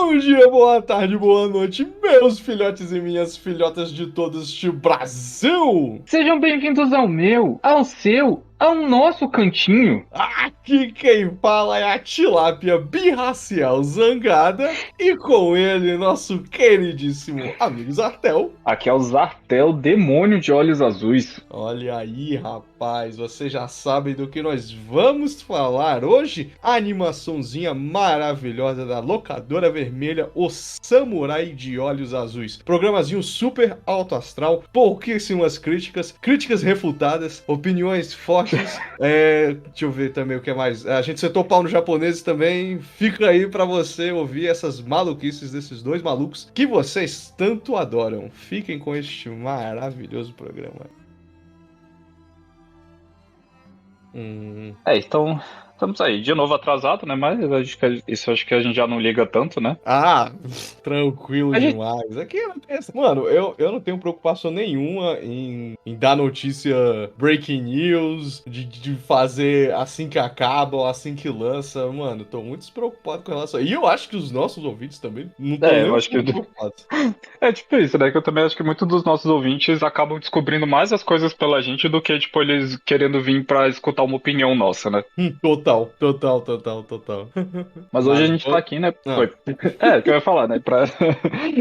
Bom dia, boa tarde, boa noite, meus filhotes e minhas filhotas de todo este Brasil! Sejam bem-vindos ao meu, ao seu, ao nosso cantinho. Aqui quem fala é a tilápia birracial zangada e com ele nosso queridíssimo amigo Zartel. Aqui é o Zartel, demônio de olhos azuis. Olha aí, rapaz, vocês já sabem do que nós vamos falar hoje? A animaçãozinha maravilhosa da locadora vermelha, O Samurai de Olhos Azuis. Programazinho super alto astral, pouquíssimas críticas, críticas refutadas, opiniões fortes. Deixa eu ver também o que é mais. A gente setou pau no japonês também. Fica aí pra você ouvir essas maluquices desses dois malucos que vocês tanto adoram. Fiquem com este maravilhoso programa. Então, estamos aí, de novo atrasado, né? Mas isso acho que a gente já não liga tanto, né? Ah, tranquilo A gente... demais. Aqui não tem essa. Mano, eu não tenho preocupação nenhuma em dar notícia breaking news, de fazer assim que acaba ou assim que lança. Mano, tô muito despreocupado com relação. E eu acho que os nossos ouvintes também não estão nem eu um acho que... pouco preocupados. É tipo isso, né? Que eu também acho que muitos dos nossos ouvintes acabam descobrindo mais as coisas pela gente do que, tipo, eles querendo vir pra escutar uma opinião nossa, né? Total. Mas hoje a gente tá aqui, né? Ah. Foi. O que eu ia falar, né?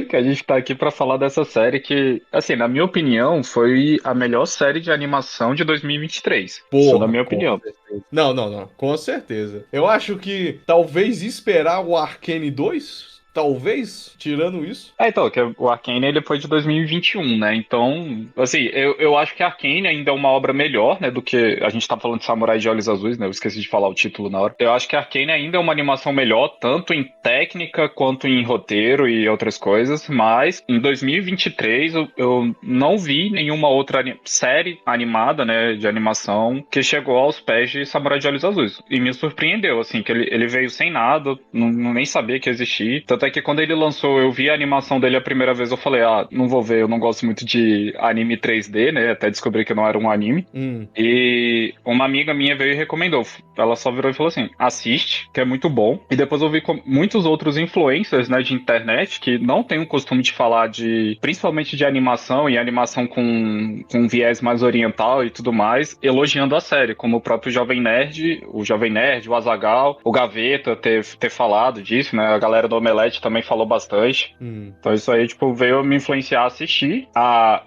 Que a gente tá aqui pra falar dessa série que, assim, na minha opinião, foi a melhor série de animação de 2023. Isso na Porra, minha com opinião. certeza. Não, com certeza. Eu acho que talvez esperar o Arcane 2, talvez, tirando isso. Então, que o Arcane ele foi de 2021, né? Então, assim, eu acho que Arcane ainda é uma obra melhor, né? Do que a gente tá falando de Samurai de Olhos Azuis, né? Eu esqueci de falar o título na hora. Eu acho que Arcane ainda é uma animação melhor, tanto em técnica quanto em roteiro e outras coisas. Mas em 2023 eu não vi nenhuma outra série animada, né? De animação que chegou aos pés de Samurai de Olhos Azuis. E me surpreendeu, assim, que ele veio sem nada, nem sabia que existia. Tanto é que quando ele lançou, eu vi a animação dele a primeira vez, eu falei, não vou ver, eu não gosto muito de anime 3D, né? Até descobri que não era um anime. E uma amiga minha veio e recomendou. Ela só virou e falou assim, assiste, que é muito bom. E depois eu vi muitos outros influencers, né, de internet, que não tem o costume de falar principalmente de animação, e animação com um viés mais oriental e tudo mais, elogiando a série, como o próprio Jovem Nerd, o Azaghal, o Gaveta ter falado disso, né? A galera do Omelete também falou bastante. Então isso aí, tipo, veio me influenciar a assistir, a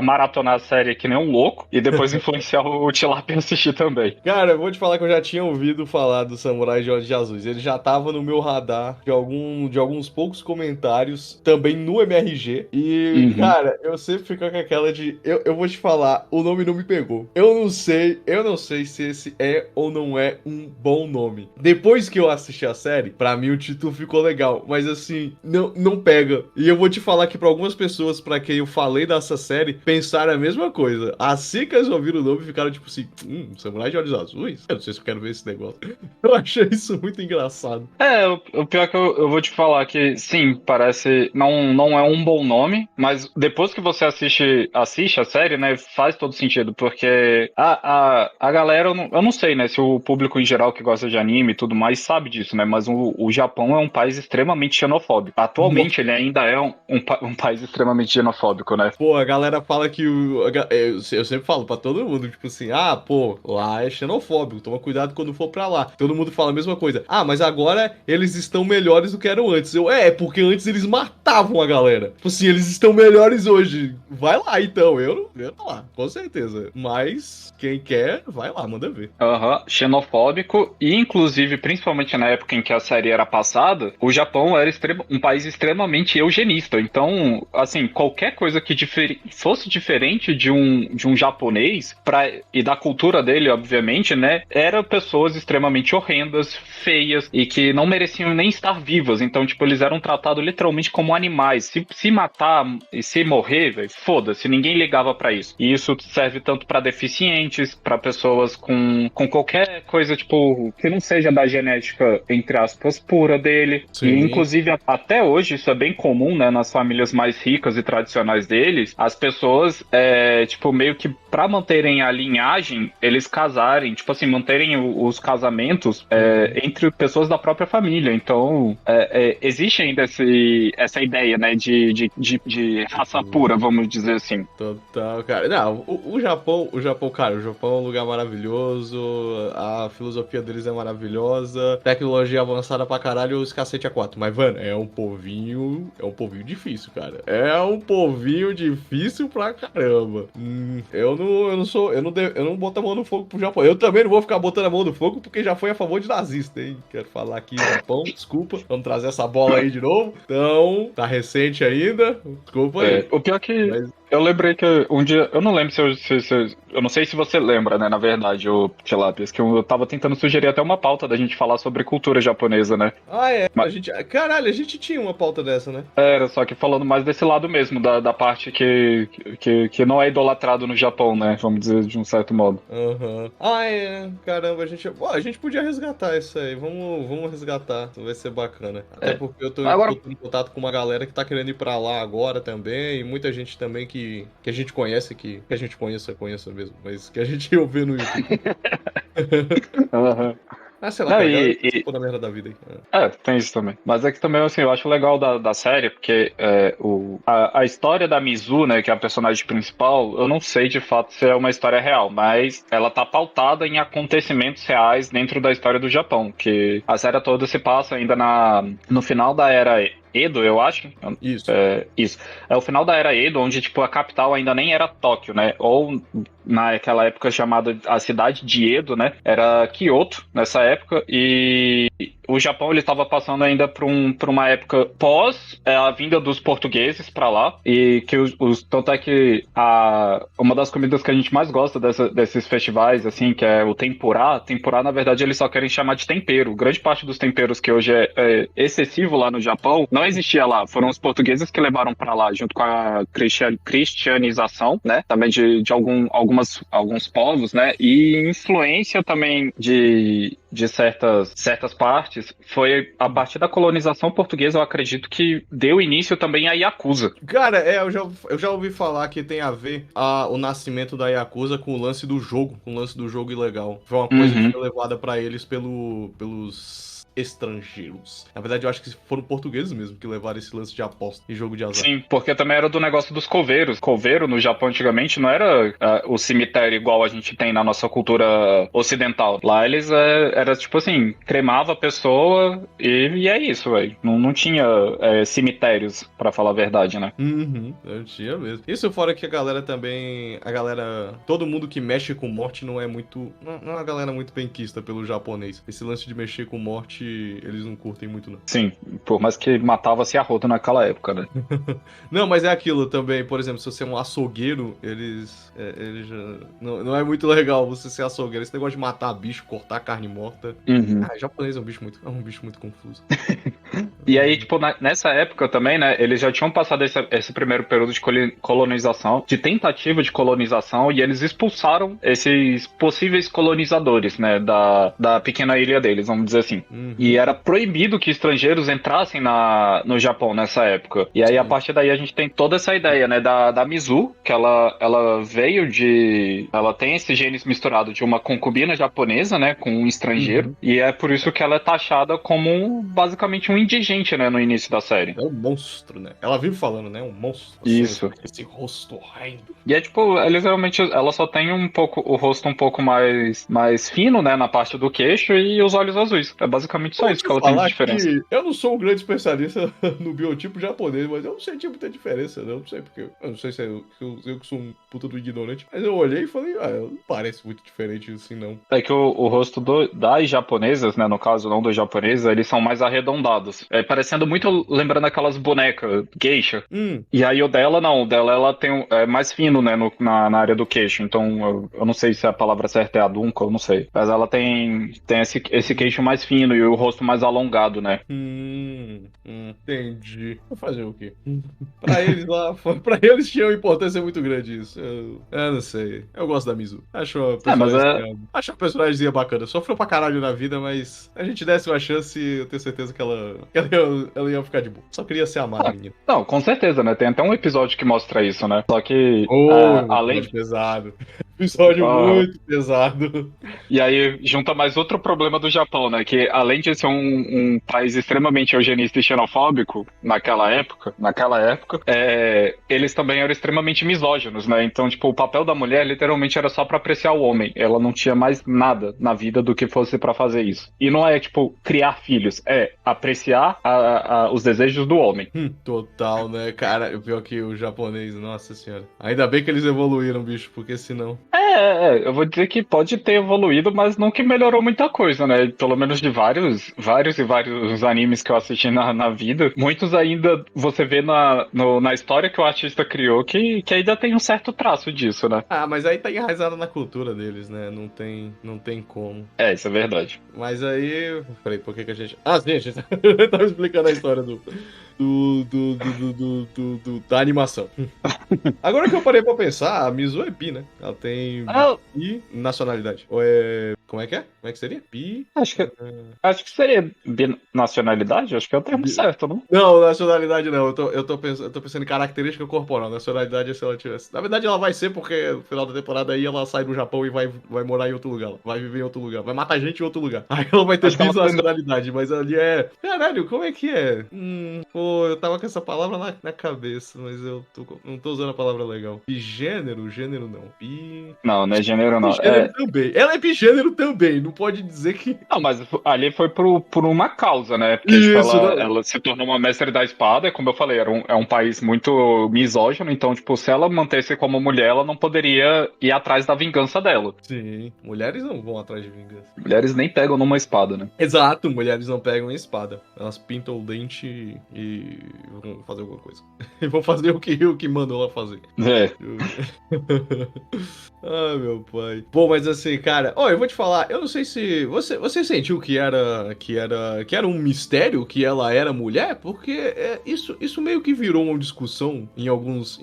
maratonar a série que nem um louco, e depois influenciar o Tilápia a assistir também. Cara, eu vou te falar que eu já tinha ouvido falar do Samurai de Olhos Azuis. Ele já tava no meu radar de alguns poucos comentários, também no MRG. E, cara, eu sempre fico com aquela de... Eu vou te falar, o nome não me pegou. Eu não sei se esse é ou não é um bom nome. Depois que eu assisti a série, pra mim o título ficou legal, mas assim, não pega. E eu vou te falar que pra algumas pessoas pra quem eu falei dessa série, pensaram a mesma coisa. Assim que eles ouviram o nome, ficaram tipo assim, Samurai de Olhos Azuis? Eu não sei se eu quero ver esse negócio. Eu achei isso muito engraçado. O pior é que eu vou te falar que, sim, parece, não é um bom nome, mas depois que você assiste a série, né, faz todo sentido, porque a galera, eu não sei, né, se o público em geral que gosta de anime e tudo mais sabe disso, né, mas o Japão é um país extremamente xenofóbico. Atualmente ele ainda é um país extremamente xenofóbico, né? Pô, a galera fala que eu sempre falo pra todo mundo, tipo assim, pô, lá é xenofóbico, toma cuidado quando for pra lá. Todo mundo fala a mesma coisa. Mas agora eles estão melhores do que eram antes. Porque antes eles matavam a galera. Tipo assim, eles estão melhores hoje. Vai lá então, eu não lá, com certeza. Mas quem quer, vai lá, manda ver. Xenofóbico e inclusive, principalmente na época em que a série era passada, o Japão era um país extremamente eugenista. Então, assim, qualquer coisa que fosse diferente de um japonês, e da cultura dele, obviamente, né, eram pessoas extremamente horrendas, feias, e que não mereciam nem estar vivas. Então, tipo, eles eram tratados literalmente como animais. Se matar e se morrer, véio, foda-se, ninguém ligava pra isso. E isso serve tanto pra deficientes, pra pessoas com qualquer coisa, tipo, que não seja da genética, entre aspas, pura dele. ter. Sim. E, inclusive, até hoje, isso é bem comum, né? Nas famílias mais ricas e tradicionais deles, as pessoas, tipo, meio que pra manterem a linhagem, eles casarem, tipo assim, manterem os casamentos entre pessoas da própria família. Então, existe ainda essa ideia, né, de raça pura, vamos dizer assim. Total, cara. Não, o Japão, cara, o Japão é um lugar maravilhoso, a filosofia deles é maravilhosa, tecnologia avançada pra caralho, os cacete a quatro. Mas, mano, é um povinho difícil, cara. É um povinho difícil pra caramba. Eu não boto a mão no fogo pro Japão. Eu também não vou ficar botando a mão no fogo porque já foi a favor de nazista, hein? Quero falar aqui, Japão, desculpa, vamos trazer essa bola aí de novo. Então, tá recente ainda, desculpa aí. O pior que Mas... eu lembrei que um dia, eu não lembro eu não sei se você lembra, né, na verdade, o Tilápias, que eu tava tentando sugerir até uma pauta da gente falar sobre cultura japonesa, né? Ah, é. Mas, Caralho, a gente tinha uma pauta dessa, né? só que falando mais desse lado mesmo, da parte que não é idolatrado no Japão, né? Vamos dizer de um certo modo. Aham. Ah, é. Caramba, a gente podia resgatar isso aí. Vamos resgatar. Vai ser bacana. Até porque eu tô em contato com uma galera que tá querendo ir pra lá agora também. E muita gente também que a gente conhece, que a gente conheça mesmo. Mas que a gente ouve no YouTube. Uhum. Ah, sei lá, Não, cara, galera, da merda da vida aí. Tem isso também. Mas é que também, assim, eu acho legal da série, porque a história da Mizu, né, que é a personagem principal, eu não sei de fato se é uma história real, mas ela tá pautada em acontecimentos reais dentro da história do Japão, que a série toda se passa ainda no final da era Edo, eu acho. Isso. Isso. É o final da era Edo, onde, tipo, a capital ainda nem era Tóquio, né? Ou naquela época chamada a cidade de Edo, né? Era Kyoto nessa época, e o Japão ele estava passando ainda por uma época pós a vinda dos portugueses para lá, e que tanto é que uma das comidas que a gente mais gosta desses festivais, assim, que é o tempurá. Tempurá, na verdade, eles só querem chamar de tempero. Grande parte dos temperos que hoje é excessivo lá no Japão não existia lá. Foram os portugueses que levaram para lá, junto com a cristianização, né? Também de alguns povos, né? E influência também de certas partes. Foi a partir da colonização portuguesa, eu acredito, que deu início também à Yakuza. Cara, eu já ouvi falar que tem a ver o nascimento da Yakuza com o lance do jogo, ilegal. Foi uma coisa que foi levada pra eles pelos estrangeiros. Na verdade, eu acho que foram portugueses mesmo que levaram esse lance de aposta e jogo de azar. Sim, porque também era do negócio dos coveiros. Coveiro, no Japão, antigamente, não era o cemitério igual a gente tem na nossa cultura ocidental. Lá eles era tipo assim, cremava a pessoa e é isso, velho. Não tinha cemitérios, pra falar a verdade, né? Eu tinha mesmo. Isso fora que a galera também... Todo mundo que mexe com morte não é muito... Não é uma galera muito benquista pelo japonês. Esse lance de mexer com morte, eles não curtem muito, não. Sim, por mais que matava-se a roda naquela época, né? Não, mas é aquilo também, por exemplo, se você é um açougueiro, eles já... Não é muito legal você ser açougueiro. Esse negócio de matar bicho, cortar carne morta. Japonês é um bicho muito confuso. E aí, tipo, nessa época também, né, eles já tinham passado esse primeiro período de colonização, de tentativa de colonização, e eles expulsaram esses possíveis colonizadores, né, da pequena ilha deles, vamos dizer assim. E era proibido que estrangeiros entrassem no Japão nessa época. E aí, a partir daí, a gente tem toda essa ideia, né, da Mizu, que ela veio ela tem esse genes misturado de uma concubina japonesa, né, com um estrangeiro, e é por isso que ela é taxada como basicamente um indigente, né, no início da série. É um monstro, né? Ela vive falando, né? Um monstro. Isso. Esse rosto horrendo. E é tipo, ela só tem o rosto um pouco mais fino, né, na parte do queixo e os olhos azuis. É basicamente só isso que ela tem de diferença. Eu não sou um grande especialista no biotipo japonês, mas eu não sei tipo muita diferença, não sei porque. Eu não sei se eu que sou um puta do ignorante, mas eu olhei e falei, não parece muito diferente assim, não. É que o rosto das japonesas, né, no caso, não dos japoneses, eles são mais arredondados. Parecendo muito lembrando aquelas bonecas geisha. E aí o dela, não. O dela, ela tem mais fino, né, na área do queixo. Então, eu não sei se a palavra certa é adunco, eu não sei. Mas ela tem esse queixo mais fino. o rosto mais alongado, né? Entendi. Vou fazer o quê? Pra eles lá, pra eles tinha uma importância muito grande isso. Eu não sei. Eu gosto da Mizu. Mas Acho uma personagemzinha bacana. Sofreu pra caralho na vida, mas a gente desse uma chance, eu tenho certeza que ela ia ficar de boa. Só queria ser amada, menina. Não, com certeza, né? Tem até um episódio que mostra isso, né? Só que, além... Episódio pesado. Episódio muito pesado. E aí junta mais outro problema do Japão, né? Que além de ser um país extremamente eugenista e xenofóbico naquela época, eles também eram extremamente misóginos, né? Então, tipo, o papel da mulher literalmente era só pra apreciar o homem. Ela não tinha mais nada na vida do que fosse pra fazer isso. E não é, tipo, criar filhos, é apreciar os desejos do homem. Total, né? Cara, pior que o japonês, nossa senhora. Ainda bem que eles evoluíram, bicho, porque senão... Eu vou dizer que pode ter evoluído, mas não que melhorou muita coisa, né? Pelo menos de vários animes que eu assisti na vida, muitos ainda você vê na história que o artista criou que ainda tem um certo traço disso, né? Mas aí tá enraizado na cultura deles, né? Não tem como. Isso é verdade. Mas aí... Peraí, por que a gente... gente, eu tava explicando a história da animação. Agora que eu parei pra pensar, a Mizu é bi, né? Ela tem bi nacionalidade. Ou é... Como é que é? Como é que seria? Bi... Acho que seria binacionalidade, acho que é o termo certo, não? Não, nacionalidade não. Eu tô pensando em característica corporal. Nacionalidade é se ela tivesse... Na verdade, ela vai ser porque no final da temporada aí ela sai do Japão e vai morar em outro lugar. Vai viver em outro lugar. Vai matar gente em outro lugar. Aí ela vai ter nacionalidade, mas ali é... Caralho, como é que é? Eu tava com essa palavra na cabeça, mas não tô usando a palavra legal. Bigênero? Gênero não. Não é gênero não. Bigênero também. Ela é bigênero também, não pode dizer que... Não, mas ali foi por uma causa, né? Porque Isso, tipo, ela se tornou uma mestre da espada, como eu falei, é um país muito misógino, então, tipo, se ela mantesse como mulher, ela não poderia ir atrás da vingança dela. Sim, mulheres não vão atrás de vingança. Mulheres nem pegam numa espada, né? Exato, mulheres não pegam a espada. Elas pintam o dente e vão fazer alguma coisa. E vão fazer o que mandou ela fazer. Ai, meu pai. Bom, mas assim, cara, eu vou te falar, eu não sei se você sentiu que era um mistério que ela era mulher, porque isso meio que virou uma discussão em algumas,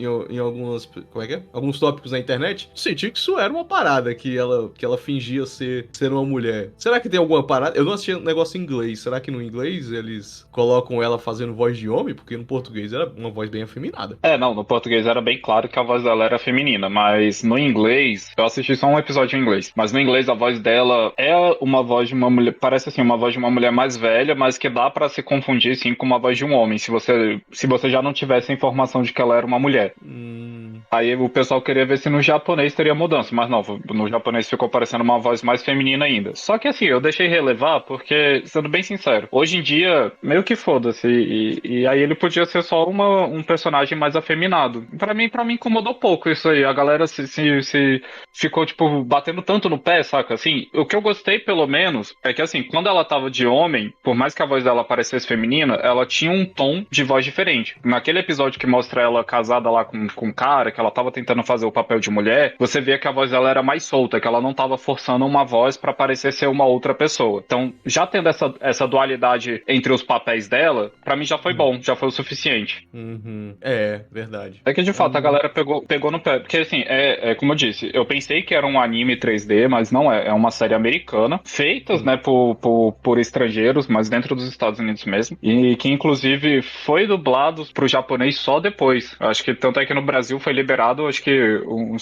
como é que é? Alguns tópicos na internet. Senti que isso era uma parada que ela fingia ser uma mulher. Será que tem alguma parada? Eu não assisti um negócio em inglês. Será que no inglês eles colocam ela fazendo voz de homem? Porque no português era uma voz bem afeminada. Não, no português era bem claro que a voz dela era feminina, mas no inglês, eu assisti só um episódio em inglês, mas no inglês a voz dela é uma voz de uma mulher, parece assim, uma voz de uma mulher mais velha, mas que dá pra se confundir sim com uma voz de um homem, se você já não tivesse a informação de que ela era uma mulher. Aí o pessoal queria ver se no japonês teria mudança, mas não, no japonês ficou parecendo uma voz mais feminina ainda. Só que assim, eu deixei relevar porque, sendo bem sincero, hoje em dia, meio que foda-se, e aí ele podia ser só um personagem mais afeminado. Pra mim incomodou pouco isso aí, a galera se ficou, tipo, batendo tanto no pé, saca? Assim, o que eu gostei, pelo menos, é que assim, quando ela tava de homem, por mais que a voz dela parecesse feminina, ela tinha um tom de voz diferente. Naquele episódio que mostra ela casada lá com um cara, que ela tava tentando fazer o papel de mulher, você vê que a voz dela era mais solta, que ela não tava forçando uma voz pra parecer ser uma outra pessoa. Então, já tendo essa dualidade entre os papéis dela, pra mim já foi bom, já foi o suficiente. Verdade. É que de fato a galera pegou no pé, porque assim, como eu disse, eu pensei que era um anime 3D, mas não é uma série americana, feitas, né, por estrangeiros, mas dentro dos Estados Unidos mesmo, e que inclusive foi dublado pro japonês só depois. Acho que tanto é que no Brasil foi liberado, acho que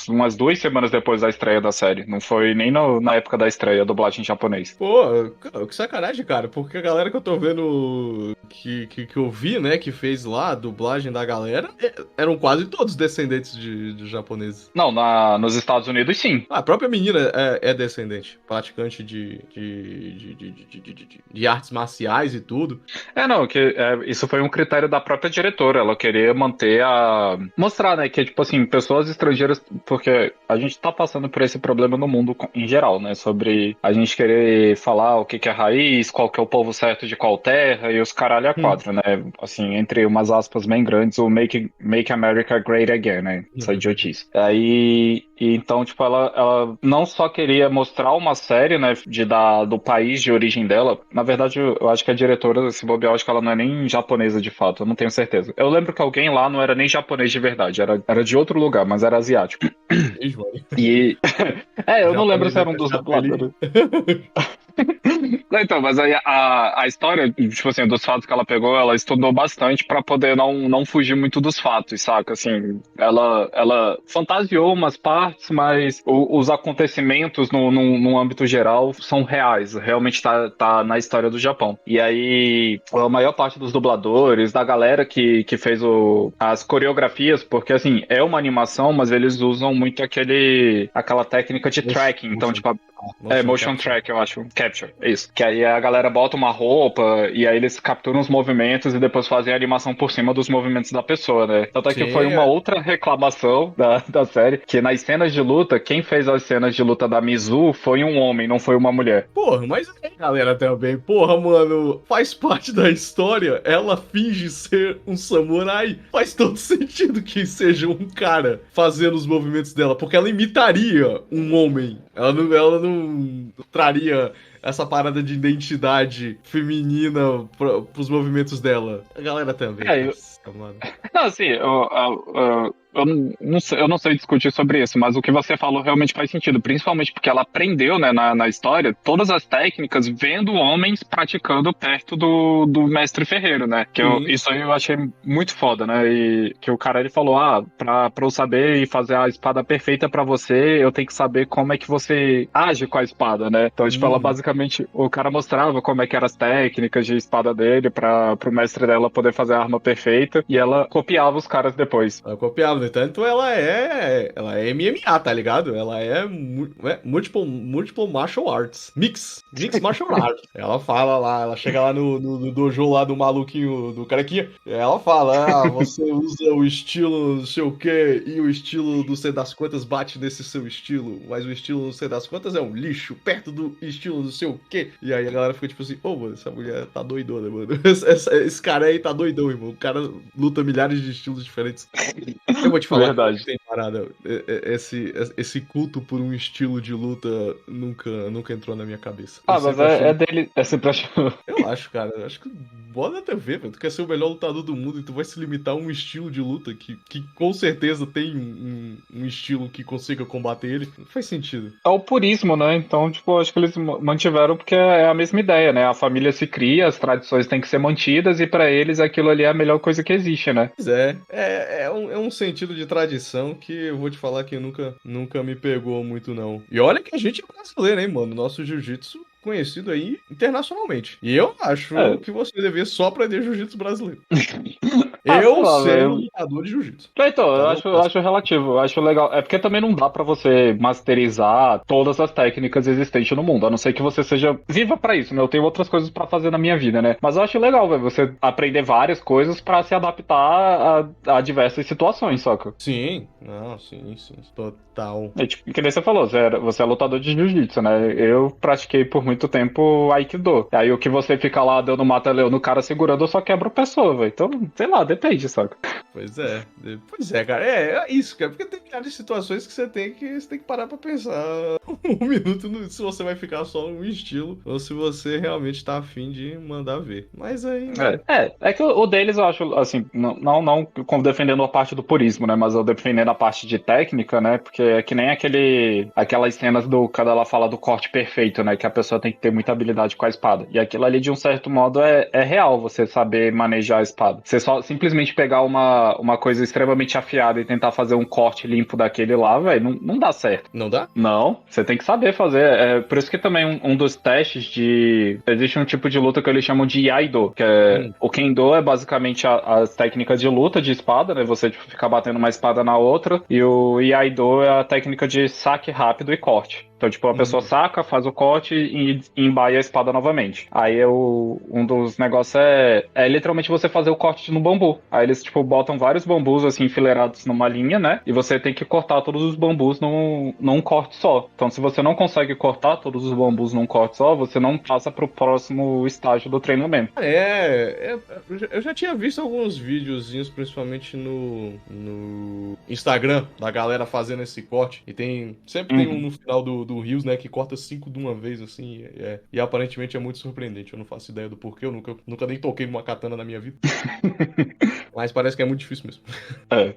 umas 2 semanas depois da estreia da série. Não foi nem na época da estreia, a dublagem em japonês. Pô, que sacanagem, cara, porque a galera que eu tô vendo que eu vi, né, que fez lá a dublagem da galera, eram quase todos descendentes de japoneses. Não, nos Estados Unidos sim. A própria menina é descendente, praticante de artes marciais e tudo. Isso foi um critério da própria diretora, ela queria mostrar, né, que, tipo assim, pessoas estrangeiras, porque a gente tá passando por esse problema no mundo em geral, né, sobre a gente querer falar o que é raiz, qual que é o povo certo de qual terra, e os caralho a quatro, né, assim, entre umas aspas bem grandes, o Make America Great Again, né, essa idiotice. Aí E então, tipo, ela não só queria mostrar uma série, né, do país de origem dela. Na verdade, eu acho que a diretora, se bobear, eu acho que ela não é nem japonesa de fato, eu não tenho certeza. Eu lembro que alguém lá não era nem japonês de verdade, era de outro lugar, mas era asiático. E. Eu não lembro se era um dos dubladores. Então, mas aí a história, tipo assim, dos fatos que ela pegou, ela estudou bastante pra poder não fugir muito dos fatos, saca? Assim, ela fantasiou umas partes, mas os acontecimentos no âmbito geral são reais, realmente tá na história do Japão. E aí, a maior parte dos dubladores, da galera que fez as coreografias, porque assim, é uma animação, mas eles usam muito aquela técnica de tracking, então, tipo, motion track, eu acho. Capture, isso. Que aí a galera bota uma roupa e aí eles capturam os movimentos e depois fazem a animação por cima dos movimentos da pessoa, né? Tanto é que foi uma outra reclamação da série, que nas cenas de luta, quem fez as cenas de luta da Mizu foi um homem, não foi uma mulher. Porra, mas galera também, porra, mano, faz parte da história, ela finge ser um samurai. Faz todo sentido que seja um cara fazendo os movimentos dela, porque ela imitaria um homem. Ela não traria essa parada de identidade feminina pros movimentos dela. A galera também. Mano. Não, assim, eu não sei discutir sobre isso, mas o que você falou realmente faz sentido, principalmente porque ela aprendeu, né, na história, todas as técnicas vendo homens praticando perto do mestre ferreiro, né? Isso aí eu achei muito foda, né? E que o cara ele falou: pra eu saber e fazer a espada perfeita pra você, eu tenho que saber como é que você age com a espada, né? Então, tipo, ela basicamente, o cara mostrava como é que eram as técnicas de espada dele pro mestre dela poder fazer a arma perfeita. E ela copiava os caras depois. Ela copiava, no entanto, ela é MMA, tá ligado? Ela é multiple martial arts. Mix martial arts. Ela fala lá, ela chega lá no dojo lá do maluquinho, do carequinha, ela fala, você usa o estilo não sei o que, e o estilo do sei das quantas bate nesse seu estilo, mas o estilo não sei das quantas é um lixo, perto do estilo não sei o que. E aí a galera fica tipo assim, mano, essa mulher tá doidona, mano. Esse cara aí tá doidão, irmão. O cara luta milhares de estilos diferentes. Eu vou te falar, verdade. Tem parada. Esse culto por um estilo de luta nunca entrou na minha cabeça. Mas é dele. É sempre Eu acho, cara. Eu acho que bora até ver, velho. Tu quer ser o melhor lutador do mundo e tu vai se limitar a um estilo de luta que com certeza tem um estilo que consiga combater ele. Não faz sentido. É o purismo, né? Então, tipo, acho que eles mantiveram porque é a mesma ideia, né? A família se cria, as tradições têm que ser mantidas e pra eles aquilo ali é a melhor coisa que existe, né? Pois é um sentido de tradição que eu vou te falar que nunca me pegou muito, não. E olha que a gente é brasileiro, hein, mano? Nosso jiu-jitsu conhecido aí internacionalmente. E eu acho que você deveria só aprender jiu-jitsu brasileiro. Eu ser um lutador de jiu-jitsu. Então, eu acho relativo, eu acho legal. É porque também não dá pra você masterizar todas as técnicas existentes no mundo, a não ser que você seja viva pra isso, né? Eu tenho outras coisas pra fazer na minha vida, né? Mas eu acho legal, velho, você aprender várias coisas pra se adaptar a diversas situações, saca? Sim, não, sim, total. Tipo, que nem você falou, você é lutador de jiu-jitsu, né? Eu pratiquei por muito tempo Aikido. Aí o que você fica lá dando mata-leão no cara segurando, eu só quebro a pessoa, velho. Então, sei lá, depende, saca? Pois é, cara. É isso, cara. Porque tem várias situações que você tem que parar pra pensar um minuto se você vai ficar só num estilo ou se você realmente tá afim de mandar ver. Mas aí. É que o deles eu acho, assim, não como defendendo a parte do purismo, né? Mas eu defendendo a parte de técnica, né? Porque é que nem aquelas cenas quando ela fala do corte perfeito, né? Que a pessoa tem que ter muita habilidade com a espada. E aquilo ali, de um certo modo, é real você saber manejar a espada. Você só simplesmente pegar uma coisa extremamente afiada e tentar fazer um corte limpo daquele lá, velho, não dá certo. Não dá? Não, você tem que saber fazer. É por isso que também um dos testes existe um tipo de luta que eles chamam de Iaido, que é o Kendo é basicamente as técnicas de luta de espada, né? Você ficar batendo uma espada na outra, e o Iaido é a técnica de saque rápido e corte. Então, tipo, a pessoa saca, faz o corte e embaia a espada novamente. Aí um dos negócios é literalmente você fazer o corte no bambu. Aí eles, tipo, botam vários bambus, assim, enfileirados numa linha, né? E você tem que cortar todos os bambus num corte só. Então, se você não consegue cortar todos os bambus num corte só, você não passa pro próximo estágio do treinamento. Eu já tinha visto alguns videozinhos, principalmente no Instagram, da galera fazendo esse corte. E sempre tem um no final do Rios, né, que corta 5 de uma vez, assim. E aparentemente é muito surpreendente. Eu não faço ideia do porquê, eu nunca nem toquei numa katana na minha vida. Mas parece que é muito difícil mesmo.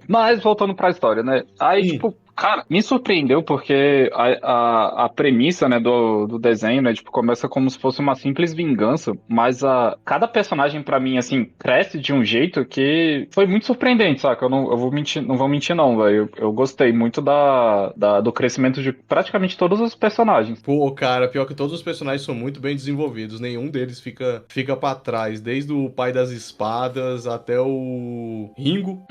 Mas voltando pra história, né? Aí, tipo, cara, me surpreendeu porque a premissa, né, do desenho, né, tipo, começa como se fosse uma simples vingança, mas cada personagem pra mim, assim, cresce de um jeito que foi muito surpreendente, saca? Eu não vou mentir, não vou mentir não, velho. Eu gostei muito do crescimento de praticamente todos os personagens. Pô, cara, pior que todos os personagens são muito bem desenvolvidos, nenhum deles fica para trás, desde o pai das espadas até o Ringo.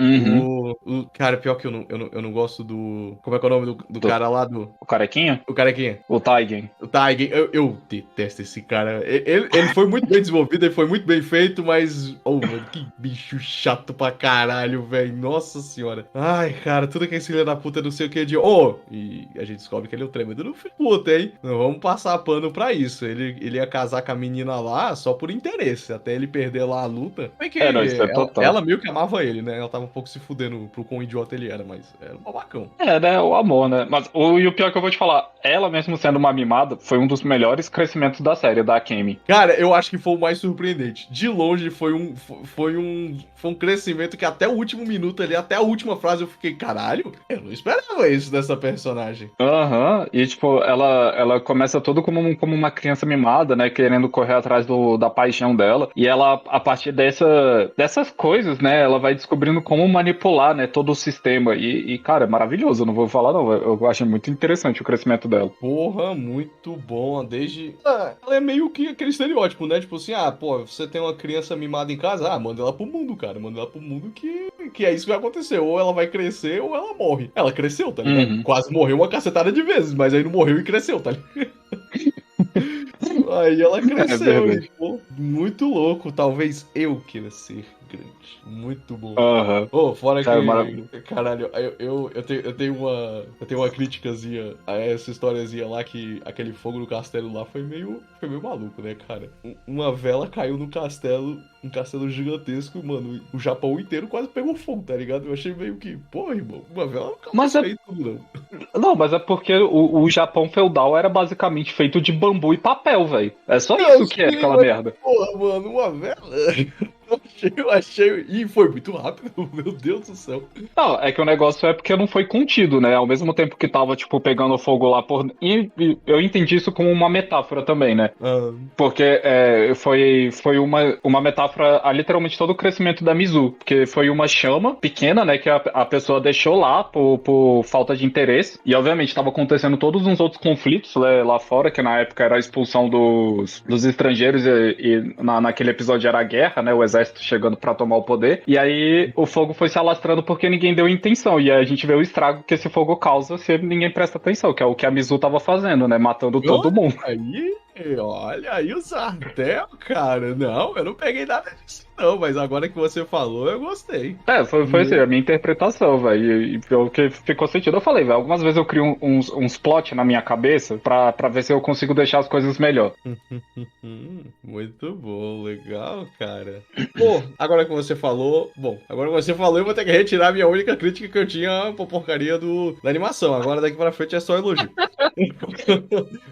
Cara, pior que eu não gosto do... Como é que é o nome do cara lá do... O carequinha? O carequinha. O Taigen. O Taigen. Eu detesto esse cara. Ele foi muito bem desenvolvido, ele foi muito bem feito, mas... Oh, mano, que bicho chato pra caralho, velho. Nossa senhora. Ai, cara, tudo que esse filho da puta não sei o que de... Oh, e a gente descobre que ele é o tremendo do filho puta, hein? Não vamos passar pano pra isso. Ele ia casar com a menina lá só por interesse, até ele perder lá a luta. Bem que Não, isso é total. ela meio que amava ele, né? Ela tava um pouco se fudendo pro quão idiota ele era, mas era um babacão. Né? O amor, né? Mas e o pior que eu vou te falar, ela mesmo sendo uma mimada, foi um dos melhores crescimentos da série, da Akemi. Cara, eu acho que foi o mais surpreendente. De longe, foi um crescimento que até o último minuto ali, até a última frase, eu fiquei, caralho, eu não esperava isso dessa personagem. E tipo, ela começa todo como uma criança mimada, né? Querendo correr atrás da paixão dela. E ela, a partir dessas coisas, né? Ela vai descobrindo como manipular, né? Todo o sistema. E cara, é maravilhoso, eu não vou falar não. Eu acho muito interessante o crescimento dela. Porra, muito bom. Ela é meio que aquele estereótipo, né? Tipo assim, pô, você tem uma criança mimada em casa, manda ela pro mundo, cara. Manda ela pro mundo que é isso que vai acontecer. Ou ela vai crescer ou ela morre. Ela cresceu, tá ligado? Quase morreu uma cacetada de vezes, mas aí não morreu e cresceu, tá ligado? Aí ela cresceu, e, pô, muito louco. Talvez eu queira ser grande. Muito bom. Fora que, caralho, eu tenho uma criticazinha a essa historiazinha lá, que aquele fogo no castelo lá foi meio maluco, né, cara? Uma vela caiu no castelo, um castelo gigantesco, mano, o Japão inteiro quase pegou fogo, tá ligado? Eu achei meio que, pô, irmão, uma vela não fez tudo, não. Não, mas é porque o Japão feudal era basicamente feito de bambu e papel, velho. É só isso que é aquela merda. Porra, mano, uma vela... Eu achei. E foi muito rápido, meu Deus do céu. Não, é que o negócio é porque não foi contido, né? Ao mesmo tempo que tava, tipo, pegando fogo lá por. E eu entendi isso como uma metáfora também, né? Porque foi uma metáfora a literalmente todo o crescimento da Mizu. Porque foi uma chama pequena, né? Que a pessoa deixou lá por falta de interesse. E obviamente tava acontecendo todos uns outros conflitos, né, lá fora, que na época era a expulsão dos estrangeiros e naquele episódio era a guerra, né? O exército chegando pra tomar o poder, e aí o fogo foi se alastrando porque ninguém deu intenção, e aí a gente vê o estrago que esse fogo causa se ninguém presta atenção, que é o que a Mizu tava fazendo, né, matando todo mundo. Olha aí o Sartel, cara. Não, eu não peguei nada disso, não, mas agora que você falou, eu gostei. Foi assim, a minha interpretação, velho, e pelo que ficou sentido, eu falei, velho, algumas vezes eu crio uns plot na minha cabeça pra ver se eu consigo deixar as coisas melhor. Muito bom, legal, cara. Pô, agora que você falou, eu vou ter que retirar a minha única crítica que eu tinha pra porcaria da animação. Agora daqui pra frente é só elogio.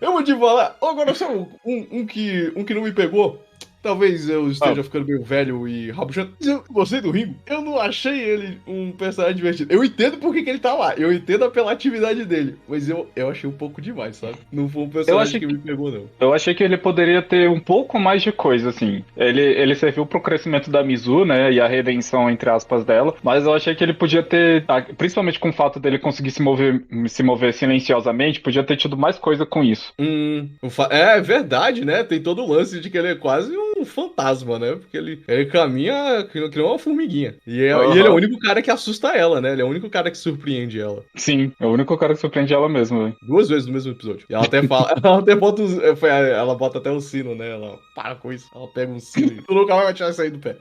Eu vou te falar, agora só um que não me pegou. Talvez eu esteja ficando meio velho e rabuchando. Eu gostei do Ringo. Eu não achei ele um personagem divertido. Eu entendo por que ele tá lá. Eu entendo a apelatividade dele. Mas eu achei um pouco demais, sabe? Não foi um personagem que me pegou, não. Eu achei que ele poderia ter um pouco mais de coisa, assim. Ele serviu pro crescimento da Mizu, né? E a redenção, entre aspas, dela. Mas eu achei que ele podia ter, principalmente com o fato dele conseguir se mover silenciosamente, podia ter tido mais coisa com isso. É verdade, né? Tem todo o lance de que ele é quase um um fantasma, né? Porque ele caminha que nem uma formiguinha. E ele é o único cara que assusta ela, né? Ele é o único cara que surpreende ela. Sim, é o único cara que surpreende ela mesmo, velho. 2 vezes no mesmo episódio. E ela até fala, ela bota até um sino, né? Ela para com isso. Ela pega um sino e tu nunca vai tirar isso aí do pé.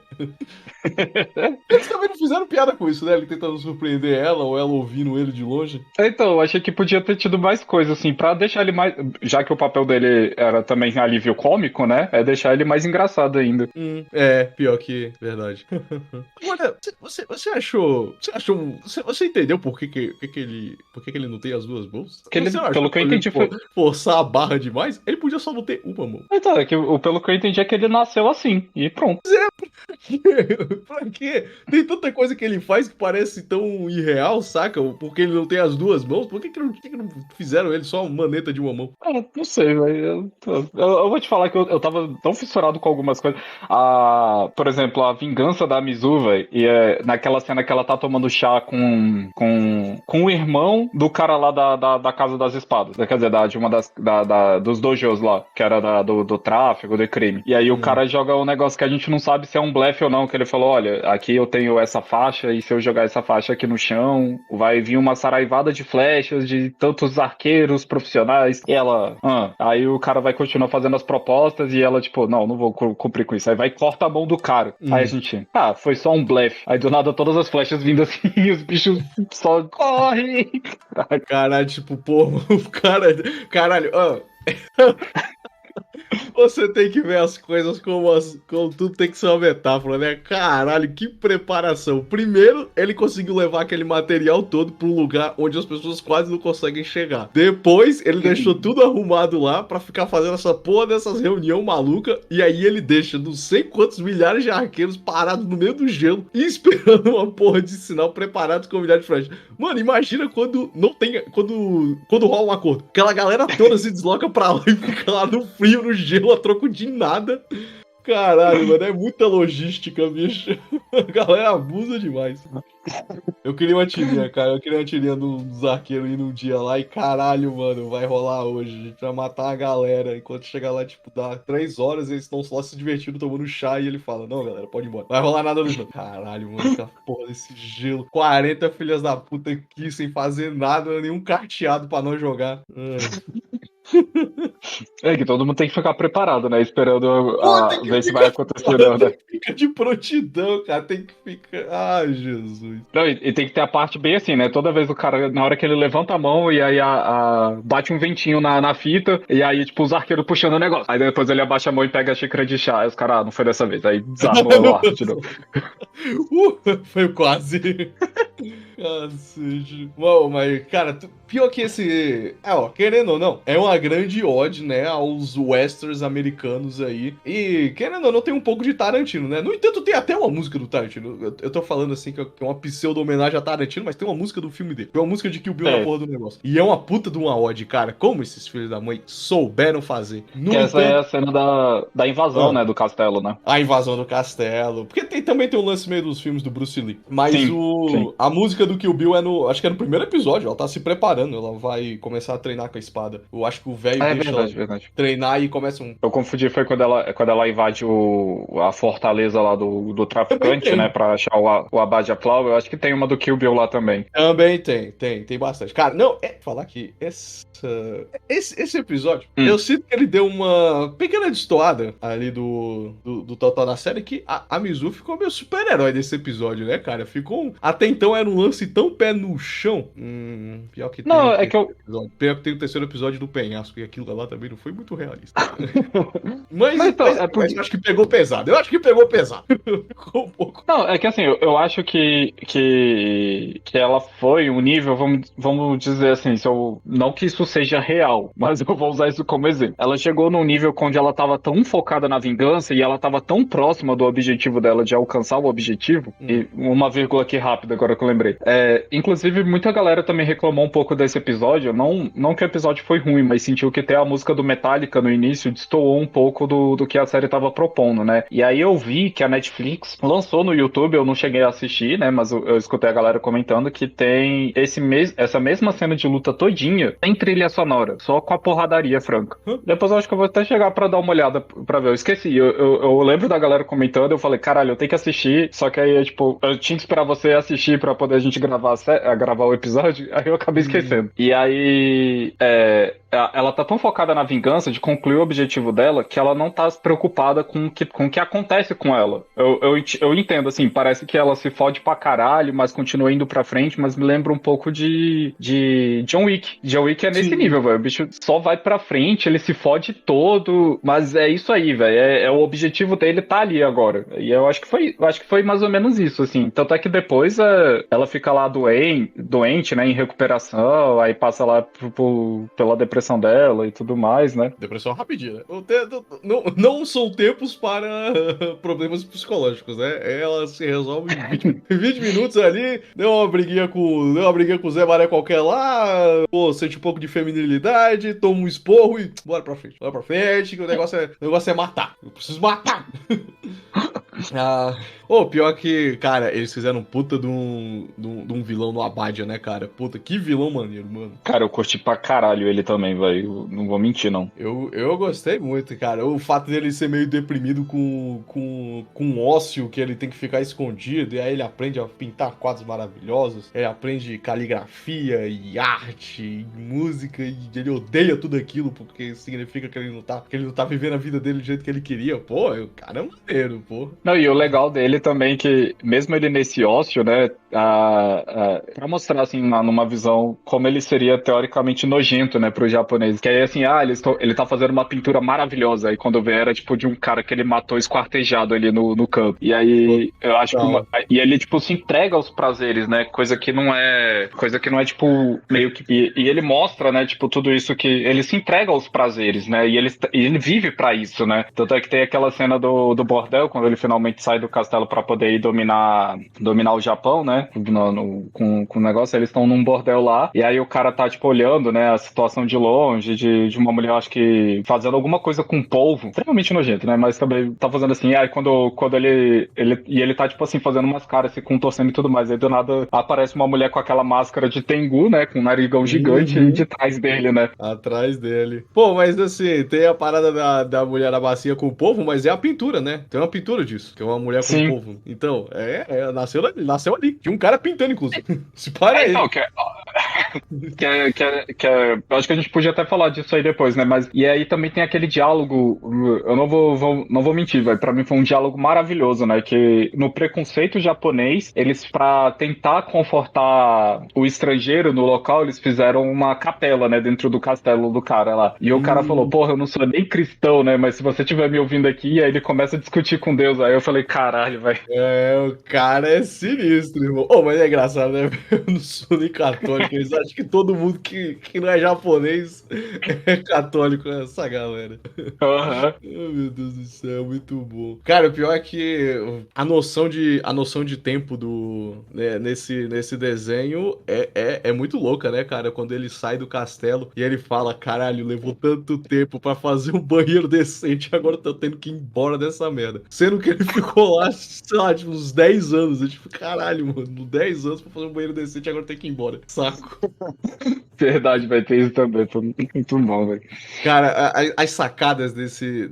Eles também não fizeram piada com isso, né? Ele tentando surpreender ela ou ela ouvindo ele de longe. Então, eu achei que podia ter tido mais coisa, assim, pra deixar ele mais. Já que o papel dele era também alívio cômico, né? É deixar ele mais engraçado ainda. Pior que verdade. Agora, você achou. Você entendeu por que ele não tem as duas mãos? Pelo que eu entendi, foi. Forçar a barra demais? Ele podia só não ter uma mão. Então, pelo que eu entendi é que ele nasceu assim, e pronto. Pra quê? Tem tanta coisa que ele faz que parece tão irreal, saca? Porque ele não tem as duas mãos. Por que não fizeram ele só uma maneta de uma mão? Não sei, velho. Eu vou te falar que eu tava tão fissurado com algumas coisas. Por exemplo, a vingança da Mizu, velho. E naquela cena que ela tá tomando chá com o irmão do cara lá da Casa das Espadas. Quer dizer, de uma dos dojos lá, que era do tráfico, do crime. E aí o cara joga um negócio que a gente não sabe se é um blefe ou não, que ele falou, olha, aqui eu tenho essa faixa, e se eu jogar essa faixa aqui no chão, vai vir uma saraivada de flechas de tantos arqueiros profissionais. E ela, aí o cara vai continuar fazendo as propostas, e ela, tipo, não vou cumprir com isso. Aí vai e corta a mão do cara. Aí a gente, foi só um blefe. Aí do nada todas as flechas vindo assim, e os bichos só correm. Caralho, tipo, pô, o cara... Caralho, Você tem que ver as coisas como tudo tem que ser uma metáfora, né? Caralho, que preparação. Primeiro, ele conseguiu levar aquele material todo para um lugar onde as pessoas quase não conseguem chegar. Depois, ele deixou tudo arrumado lá para ficar fazendo essa porra dessas reuniões malucas. E aí ele deixa não sei quantos milhares de arqueiros parados no meio do gelo e esperando uma porra de sinal preparados com milhares de flechas. Mano, imagina quando não tem... Quando rola um acordo. Aquela galera toda se desloca pra lá e fica lá no frio, no gelo, a troco de nada. Caralho, mano, é muita logística, bicho. A galera abusa demais. Eu queria uma tirinha, cara. Eu queria uma tirinha dos arqueiros indo um dia lá e caralho, mano, vai rolar hoje. A gente vai matar a galera. Enquanto chegar lá, tipo, dá 3 horas, eles estão só se divertindo, tomando chá e ele fala, não, galera, pode ir embora. Vai rolar nada no jogo. Caralho, mano, aquela porra desse gelo. 40 filhas da puta aqui sem fazer nada, nenhum carteado pra não jogar. É que todo mundo tem que ficar preparado, né? Esperando ver se vai acontecer, não, né? Fica de prontidão, cara. Tem que ficar. Ai, Jesus. Não, e tem que ter a parte bem assim, né? Toda vez o cara, na hora que ele levanta a mão e aí bate um ventinho na fita, e aí, tipo, os arqueiros puxando o negócio. Aí depois ele abaixa a mão e pega a xícara de chá. Aí os caras, não foi dessa vez. Aí desarmou o arco de novo. Foi quase. Cacete. Bom, mas, cara, pior que esse. Querendo ou não, é uma grande ode, né, aos westerns americanos aí. E, querendo ou não, tem um pouco de Tarantino, né? No entanto, tem até uma música do Tarantino. Eu tô falando assim que é uma pseudo-homenagem a Tarantino, mas tem uma música do filme dele. Tem uma música de Kill Bill na porra do negócio. E é uma puta de uma ode, cara. Como esses filhos da mãe souberam fazer. Essa é a cena da invasão, né, do castelo, né? A invasão do castelo. Porque também tem um lance meio dos filmes do Bruce Lee. Mas sim. A música do Kill Bill acho que é no primeiro episódio. Ela tá se preparando. Ela vai começar a treinar com a espada. Eu acho que o velho deixa verdade. Treinar e começa um... Eu confundi, foi quando ela invade a fortaleza lá do traficante, né, pra achar o Abadia Flower. Eu acho que tem uma do Kill Bill lá também. Também tem bastante. Cara, não, falar que esse episódio, eu sinto que ele deu uma pequena destoada ali do total da série, que a Mizu ficou meio super-herói desse episódio, né, cara? Até então era um lance tão pé no chão. Pior que tem. Não, é que Pior que tem o terceiro episódio do penhasco, e aquilo lá também não foi muito realista. mas eu acho que pegou pesado. Ficou um pouco. Não, é que assim, eu acho que ela foi um nível, vamos dizer assim, não que isso seja real, mas eu vou usar isso como exemplo. Ela chegou num nível onde ela tava tão focada na vingança e ela tava tão próxima do objetivo dela de alcançar o objetivo, e uma vírgula aqui rápida agora que eu lembrei. Inclusive, muita galera também reclamou um pouco desse episódio. Não que o episódio foi ruim, mas sentiu que ter a música do Metallica no início destoou um pouco do que a série estava propondo, né? E aí eu vi que a Netflix lançou no YouTube, eu não cheguei a assistir, né? Mas eu escutei a galera comentando que tem essa mesma cena de luta todinha sem trilha sonora, só com a porradaria franca. Depois eu acho que eu vou até chegar pra dar uma olhada pra ver. Eu esqueci, eu lembro da galera comentando, eu falei, caralho, eu tenho que assistir, só que aí, tipo, eu tinha que esperar você assistir pra poder a gente gravar o episódio, aí eu acabei esquecendo. E aí, ela tá tão focada na vingança de concluir o objetivo dela que ela não tá preocupada com o que acontece com ela. Eu entendo, assim, parece que ela se fode pra caralho, mas continua indo pra frente, mas me lembra um pouco de John Wick. John Wick é nesse Sim. nível, velho. O bicho só vai pra frente, ele se fode todo, mas é isso aí, velho. O objetivo dele tá ali agora. E eu acho que foi mais ou menos isso, assim. Tanto é que depois ela fica lá doente, né, em recuperação, aí passa lá pela depressão dela e tudo mais, né? Depressão rapidinho, né? Não são tempos para problemas psicológicos, né? Ela se resolve em 20 minutos ali, deu uma briguinha com o Zé Mané qualquer lá, pô, sente um pouco de feminilidade, toma um esporro e bora pra frente, que o negócio é matar. Eu preciso matar. Pior que, cara, eles fizeram um puta de um vilão no Abadia, né, cara? Puta, que vilão maneiro, mano. Cara, eu curti pra caralho ele também, velho. Não vou mentir, não. Eu gostei muito, cara. O fato dele ser meio deprimido com ócio, que ele tem que ficar escondido, e aí ele aprende a pintar quadros maravilhosos, ele aprende caligrafia e arte e música, e ele odeia tudo aquilo, porque significa que ele não tá vivendo a vida dele do jeito que ele queria. Pô, o cara é maneiro, pô. Não, e o legal dele também que, mesmo ele nesse ócio, né, pra mostrar, assim, numa visão como ele seria teoricamente nojento, né, pro japonês. Que aí, assim, ele tá fazendo uma pintura maravilhosa, aí quando vê era, tipo, de um cara que ele matou esquartejado ali no campo. E aí, eu acho que e ele, tipo, se entrega aos prazeres, né, coisa que não é, tipo, meio que... E ele mostra, né, tipo, tudo isso que ele se entrega aos prazeres, né, e ele vive pra isso, né. Tanto é que tem aquela cena do bordel, quando ele finalmente sai do castelo pra poder ir dominar o Japão, né? Com o negócio, eles estão num bordel lá, e aí o cara tá, tipo, olhando, né, a situação de longe, de uma mulher, acho que fazendo alguma coisa com polvo, extremamente nojento, né? Mas também tá fazendo assim, aí quando ele tá, tipo assim, fazendo umas caras, se contorcendo e tudo mais, aí do nada aparece uma mulher com aquela máscara de Tengu, né? Com um narigão gigante de trás dele, né? Atrás dele. Pô, mas assim, tem a parada da mulher da bacia com o povo, mas é a pintura, né? Tem uma pintura disso, que é uma mulher com o povo. Então, nasceu ali. Tinha um cara pintando, inclusive. Se para aí. Então, eu acho que a gente podia até falar disso aí depois, né? Mas e aí também tem aquele diálogo, eu não vou mentir, velho. Pra mim foi um diálogo maravilhoso, né? Que no preconceito japonês, eles, pra tentar confortar o estrangeiro no local, eles fizeram uma capela, né? Dentro do castelo do cara lá. E o cara falou, porra, eu não sou nem cristão, né? Mas se você estiver me ouvindo aqui, aí ele começa a discutir com Deus. Aí eu falei, caralho, velho. O cara é sinistro, irmão. Mas é engraçado, né? Eu não sou nem católico. Eles acham que todo mundo que não é japonês é católico, essa galera. Uhum. Meu Deus do céu, muito bom. Cara, o pior é que a noção de tempo nesse desenho é muito louca, né, cara? Quando ele sai do castelo e ele fala, caralho, levou tanto tempo pra fazer um banheiro decente, agora eu tô tendo que ir embora dessa merda. Sendo que ele ficou lá, sei lá, tipo, uns 10 anos. Eu, tipo, caralho, mano, 10 anos pra fazer um banheiro decente, agora tem que ir embora. Saco. Verdade, vai ter isso também. Foi muito bom, velho. Cara, as sacadas desse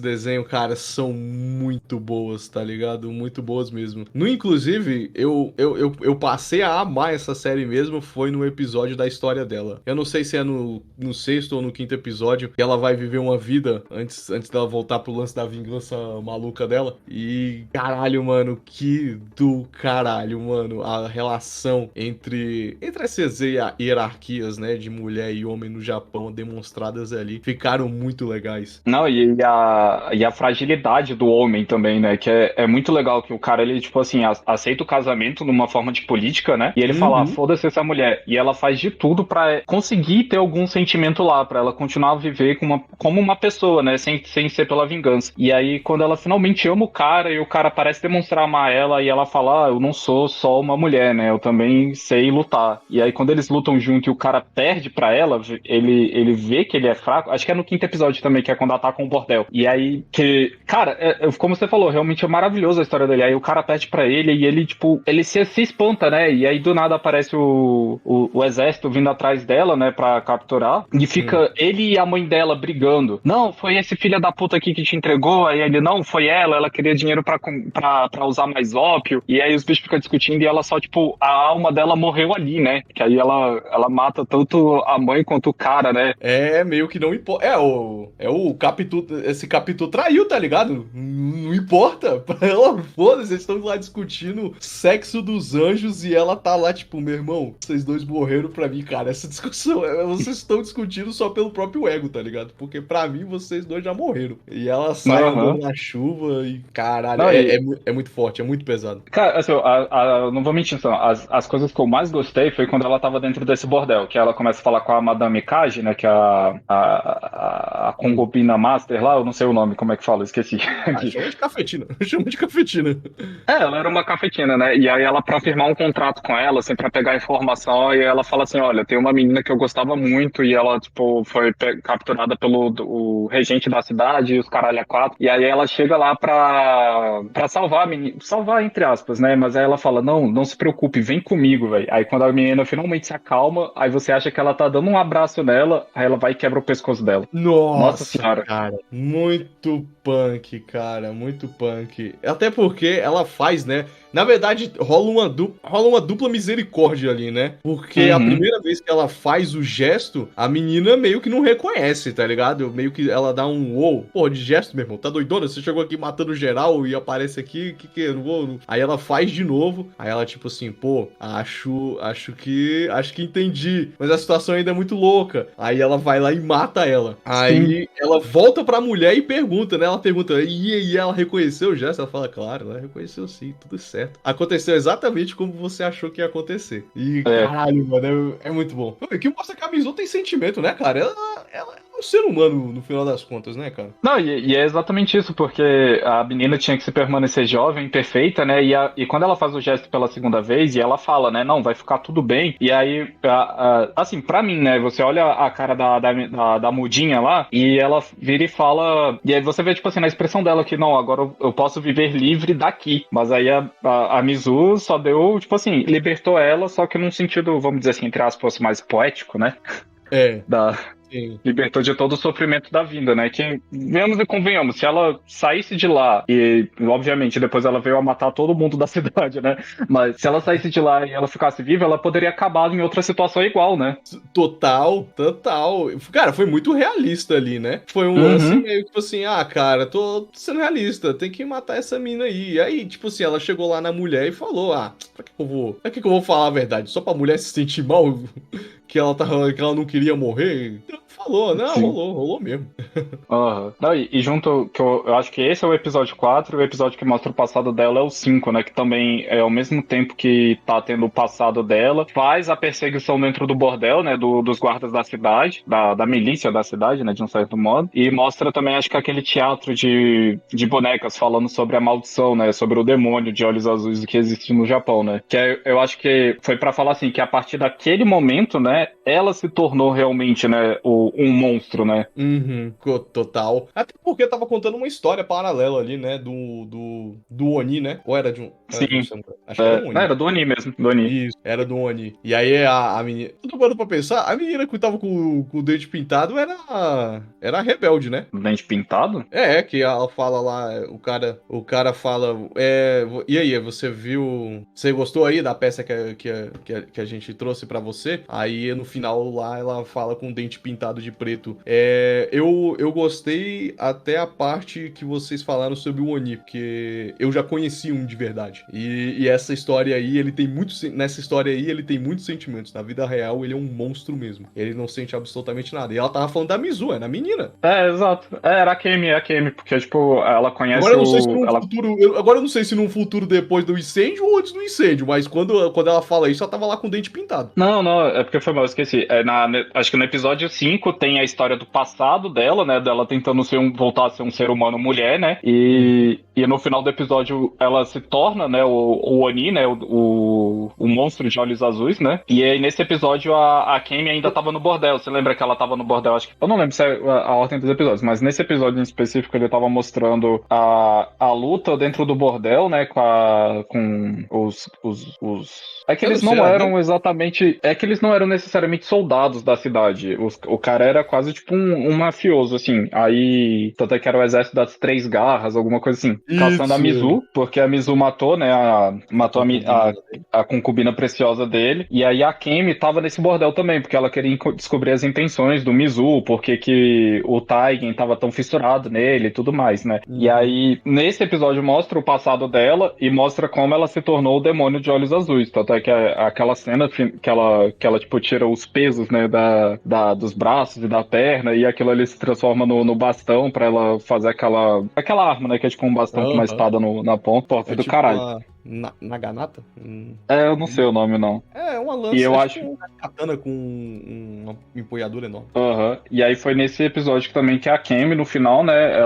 desenho, cara, são muito boas, tá ligado? Muito boas mesmo. Inclusive, eu passei a amar essa série mesmo, foi no episódio da história dela. Eu não sei se é no sexto ou no quinto episódio, que ela vai viver uma vida antes dela voltar pro lance da vingança maluca dela. E, caralho, mano, que do caralho, mano, a relação entre a CZ hierarquias, né, de mulher e homem no Japão demonstradas ali ficaram muito legais. Não, e a fragilidade do homem também, né? Que é muito legal que o cara, ele, tipo assim, aceita o casamento numa forma de política, né? E ele fala, ah, Uhum. foda-se essa mulher. E ela faz de tudo pra conseguir ter algum sentimento lá, pra ela continuar a viver como uma pessoa, né? Sem ser pela vingança. E aí, quando ela finalmente ama o cara e o cara parece demonstrar amar ela, e ela fala, ah, eu não sou só uma mulher, né? Eu também sei lutar. E aí, quando eles lutam junto e o cara perde pra ela, ele vê que ele é fraco. Acho que é no quinto episódio também, que é quando atacam o bordel. E aí, cara, como você falou, realmente é maravilhosa a história dele. Aí o cara pede pra ele e ele, tipo, ele se espanta, né? E aí do nada aparece o exército vindo atrás dela, né, pra capturar. E fica ele e a mãe dela brigando. Não, foi esse filho da puta aqui que te entregou. Aí ele, não, foi ela queria dinheiro pra usar mais ópio. E aí os bichos ficam discutindo e ela só, tipo, a alma dela morreu ali, né? Que aí ela mata tanto a mãe quanto o cara, né? É, meio que não importa. É o Capitu. Esse Capitu traiu, tá ligado? Não importa. Pra ela, foda-se, eles estão lá discutindo sexo dos anjos e ela tá lá, tipo, meu irmão, vocês dois morreram pra mim, cara. Essa discussão, vocês estão discutindo só pelo próprio ego, tá ligado? Porque pra mim vocês dois já morreram. E ela sai andando Aham. na chuva e, caralho, Não, é muito forte, é muito pesado. cara, assim, não vou mentir, assim, as coisas que eu mais gostei foi quando ela tava dentro desse bordel, que ela começa a falar com a Madame Kaji, né, que é a Hum. concubina master lá, eu não sei o nome, como é que fala, esqueci. Ah, chama de cafetina. Chama de cafetina. Ela era uma cafetina, né, e aí ela, pra firmar um contrato com ela, assim, pra pegar informação, e ela fala assim, olha, tem uma menina que eu gostava muito, e ela, tipo, foi capturada pelo o regente da cidade, e os caralho a quatro, e aí ela chega lá pra salvar a menina, salvar entre aspas, né? Mas aí ela fala, não se preocupe, vem comigo, velho. Aí quando a menina finalmente se acalma, aí você acha que ela tá dando um abraço nela, aí ela vai e quebra o pescoço dela. Nossa Nossa, senhora. cara, muito punk, cara, muito punk. Até porque ela faz, né? Na verdade, rola uma dupla misericórdia ali, né? Porque a Uhum. primeira vez que ela faz o gesto, a menina meio que não reconhece, tá ligado? Meio que ela dá um uou, pô, de gesto, meu irmão, tá doidona? Você chegou aqui matando geral e aparece aqui, que eu não vou. Aí ela faz de novo, aí ela tipo assim, pô, acho que entendi, mas a situação ainda é muito louca. Aí ela vai lá e mata ela. Sim. Aí ela volta pra mulher e pergunta, né? Ela pergunta, e ela reconheceu o gesto? Ela fala, claro, ela reconheceu sim, tudo certo. Aconteceu exatamente como você achou que ia acontecer. E É. caralho, mano, é muito bom. O que mostra que a Mizu tem sentimento, né, cara? Ela é um ser humano no final das contas, né, cara? Não, e é exatamente isso, porque a menina tinha que se permanecer jovem, perfeita, né? E quando ela faz o gesto pela segunda vez, e ela fala, né? Não, vai ficar tudo bem. E aí, assim, pra mim, né? Você olha a cara da mudinha lá, e ela vira e fala. E aí você vê, tipo assim, na expressão dela que, não, agora eu posso viver livre daqui. Mas aí a Mizu só deu, tipo assim, libertou ela, só que num sentido, vamos dizer assim, entre aspas, mais poético, né? É, Da, sim. Libertou de todo o sofrimento da vida, né? Que, venhamos e convenhamos, se ela saísse de lá, e obviamente depois ela veio a matar todo mundo da cidade, né? Mas se ela saísse de lá e ela ficasse viva, ela poderia acabar em outra situação igual, né? Total, total. Cara, foi muito realista ali, né? Foi um lance Uhum. meio que tipo assim, ah, cara, tô sendo realista, tem que matar essa mina aí. E aí, tipo assim, ela chegou lá na mulher e falou, ah, pra que eu vou falar a verdade? Só pra mulher se sentir mal que ela não queria morrer? Então, falou, não, Sim. rolou mesmo. Aham. Não, e junto, que eu acho que esse é o episódio 4 e o episódio que mostra o passado dela é o 5, né? Que também é ao mesmo tempo que tá tendo o passado dela, faz a perseguição dentro do bordel, né? Dos guardas da cidade, da milícia da cidade, né? De um certo modo. E mostra também, acho que aquele teatro de bonecas falando sobre a maldição, né? Sobre o demônio de olhos azuis que existe no Japão, né? Eu acho que foi pra falar assim, que a partir daquele momento, né? Ela se tornou realmente, né? Um monstro, né? Uhum, total. Até porque tava contando uma história paralela ali, né? Do Oni, né? Ou era de um Sim. samurai? Acho que era um Não, Oni. era do Oni mesmo, do Oni. Isso, era do Oni. E aí a menina. Eu tô parando pra pensar, a menina que tava com o dente pintado era a rebelde, né? Dente pintado? Que ela fala lá, o cara fala, e aí, você viu, você gostou aí da peça que a gente trouxe pra você? Aí Aí no final lá ela fala com o dente pintado de preto. Eu gostei até a parte que vocês falaram sobre o Oni, porque eu já conheci um de verdade. E essa história aí, nessa história aí, ele tem muitos sentimentos. Na vida real, ele é um monstro mesmo. Ele não sente absolutamente nada. E ela tava falando da Mizu, é na menina. Exato. Era a Kemi, porque, tipo, ela conhece Agora eu não sei se o. num Ela... futuro. Agora eu não sei se num futuro depois do incêndio ou antes do incêndio, mas quando ela fala isso, ela tava lá com o dente pintado. Não, não, é porque foi mal, eu esqueci. Acho que no episódio 5 tem a história do passado dela, né? Dela tentando voltar a ser um ser humano mulher, né? E no final do episódio ela se torna, né, o Oni, né? O monstro de olhos azuis, né? E aí nesse episódio a Kemi ainda tava no bordel. Você lembra que ela tava no bordel? Acho que. Eu não lembro se é a ordem dos episódios, mas nesse episódio em específico ele tava mostrando a luta dentro do bordel, né? Com os. É que eles não eram exatamente. É que eles não eram necessariamente soldados da cidade. O cara era quase tipo um mafioso, assim. Aí. Tanto é que era o exército das Três Garras, alguma coisa assim. Caçando a Mizu, porque a Mizu matou, né? Matou a concubina preciosa dele. E aí a Kemi tava nesse bordel também, porque ela queria descobrir as intenções do Mizu, porque que o Taigen tava tão fissurado nele e tudo mais, né? E aí, nesse episódio, mostra o passado dela e mostra como ela se tornou o demônio de olhos azuis. Tanto é que aquela cena que ela tipo, tira os pesos, né, dos braços e da perna, e aquilo ali se transforma no bastão pra ela fazer aquela arma, né, que é tipo um bastão com uma espada na ponta. Pô, foi do Tipo caralho. Naganata? Eu não sei o nome, não. É uma lança, E eu acho... tipo uma katana com uma empunhadura enorme. E aí foi nesse episódio também que a Kemi, no final, né,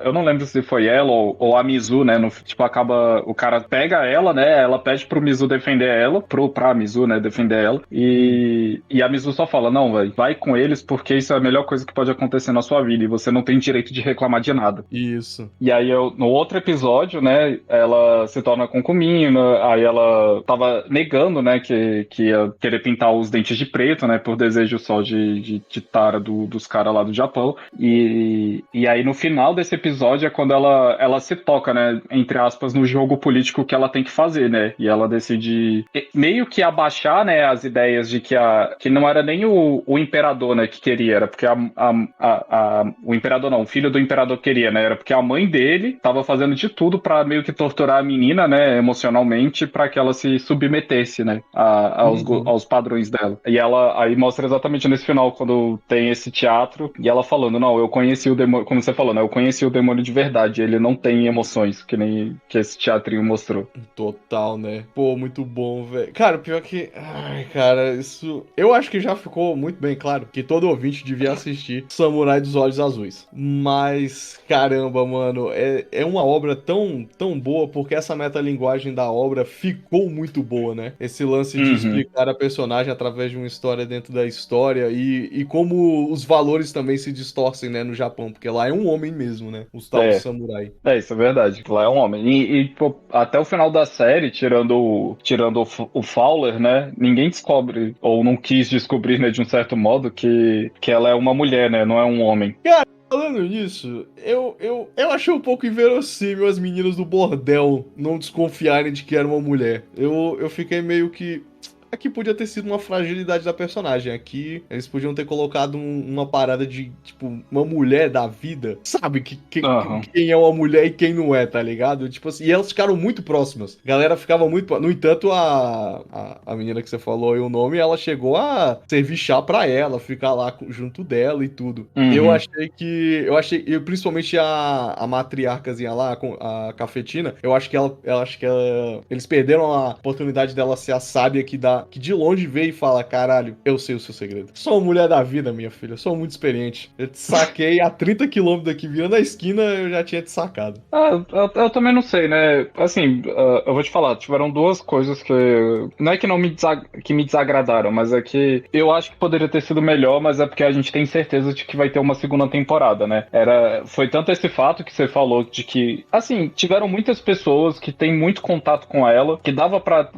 eu não lembro se foi ela ou a Mizu, né, tipo, acaba, o cara pega ela, né, ela pede pro Mizu defender ela, pra Mizu, né, defender ela, e a Mizu só fala, não, véio, vai com eles porque isso é a melhor coisa que pode acontecer na sua vida e você não tem direito de reclamar de nada. Isso. E aí, no outro episódio, né, ela se torna concubina, aí ela tava negando, né, que ia querer pintar os dentes de preto, né, por desejo só de tara dos caras lá do Japão. E aí, no final desse episódio, é quando ela se toca, né, entre aspas, no jogo político que ela tem que fazer, né, e ela decide meio que abaixar, né, as ideias de que não era nem o imperador, né, que queria, era porque o imperador não, o filho do imperador queria, né, era porque a mãe dele tava fazendo de tudo pra meio que torturar a menina, né, emocionalmente, pra que ela se submetesse, né, aos padrões dela. E ela aí mostra exatamente nesse final, quando tem esse teatro, e ela falando, não, eu conheci o demônio, como você falou, né, eu conheci o demônio de verdade, ele não tem emoções, que nem que esse teatrinho mostrou. Total, né? Pô, muito bom, velho. Cara, pior que... Ai, cara, isso... Eu acho que já ficou muito bem claro que todo ouvinte devia assistir Samurai dos Olhos Azuis. Mas, caramba, mano, é uma obra tão boa, porque essa metalinguagem da obra ficou muito boa, né? Esse lance de explicar a personagem através de uma história dentro da história e como os valores também se distorcem, né, no Japão, porque lá é um homem mesmo, né? Os tal do samurai. Isso é verdade. Lá é um homem. E pô, até o final da série, tirando o Fowler, né? Ninguém descobre, ou não quis descobrir, né, de um certo modo, que ela é uma mulher, né? Não é um homem. Cara, falando nisso, eu achei um pouco inverossímil as meninas do bordel não desconfiarem de que era uma mulher. Eu fiquei meio que... Aqui podia ter sido uma fragilidade da personagem. Aqui eles podiam ter colocado uma parada de, tipo, uma mulher da vida. Sabe? Quem é uma mulher e quem não é, tá ligado? Tipo assim, e elas ficaram muito próximas. A galera ficava muito. No entanto, a menina que você falou aí o nome, ela chegou a servir chá pra ela, ficar lá junto dela e tudo. Eu achei, principalmente a matriarcazinha lá, a cafetina, eu acho que eles perderam a oportunidade dela ser a sábia que de longe vê e fala, caralho, eu sei o seu segredo. Sou uma mulher da vida, minha filha, sou muito experiente. Eu te saquei a 30 km daqui, virando a esquina, eu já tinha te sacado. Eu também não sei, né? Assim, eu vou te falar, tiveram duas coisas que... Não é que que me desagradaram, mas é que eu acho que poderia ter sido melhor, mas é porque a gente tem certeza de que vai ter uma segunda temporada, né? Foi tanto esse fato que você falou de que, assim, tiveram muitas pessoas que têm muito contato com ela,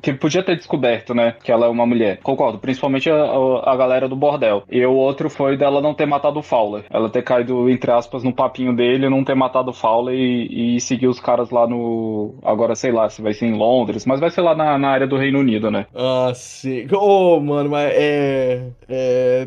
que podia ter descoberto, né? que ela é uma mulher. Concordo, principalmente a galera do bordel. E o outro foi dela não ter matado o Fowler. Ela ter caído, entre aspas, no papinho dele, não ter matado o Fowler e seguir os caras lá no... Agora, sei lá, se vai ser em Londres, mas vai ser lá na área do Reino Unido, né? Ah, sim. Ô, mano, mas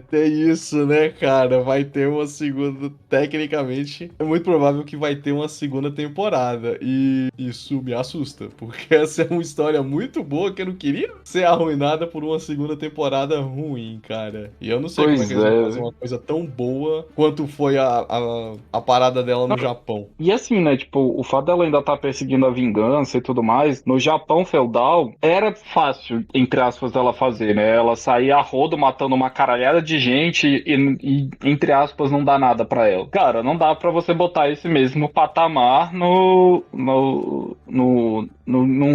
tem isso, né, cara? Vai ter uma segunda. Tecnicamente, é muito provável que vai ter uma segunda temporada. E isso me assusta, porque essa é uma história muito boa que eu não queria ser arruinada por uma segunda temporada ruim, cara. E eu não sei como é que Pois eles vão é. fazer uma coisa tão boa quanto foi a parada dela no Japão. E assim, né, tipo, o fato dela ainda tá perseguindo a vingança e tudo mais, no Japão feudal, era fácil, entre aspas, dela fazer, né? Ela saía a rodo matando uma caralhada de gente e entre aspas, não dá nada pra ela. Cara, não dá pra você botar esse mesmo patamar num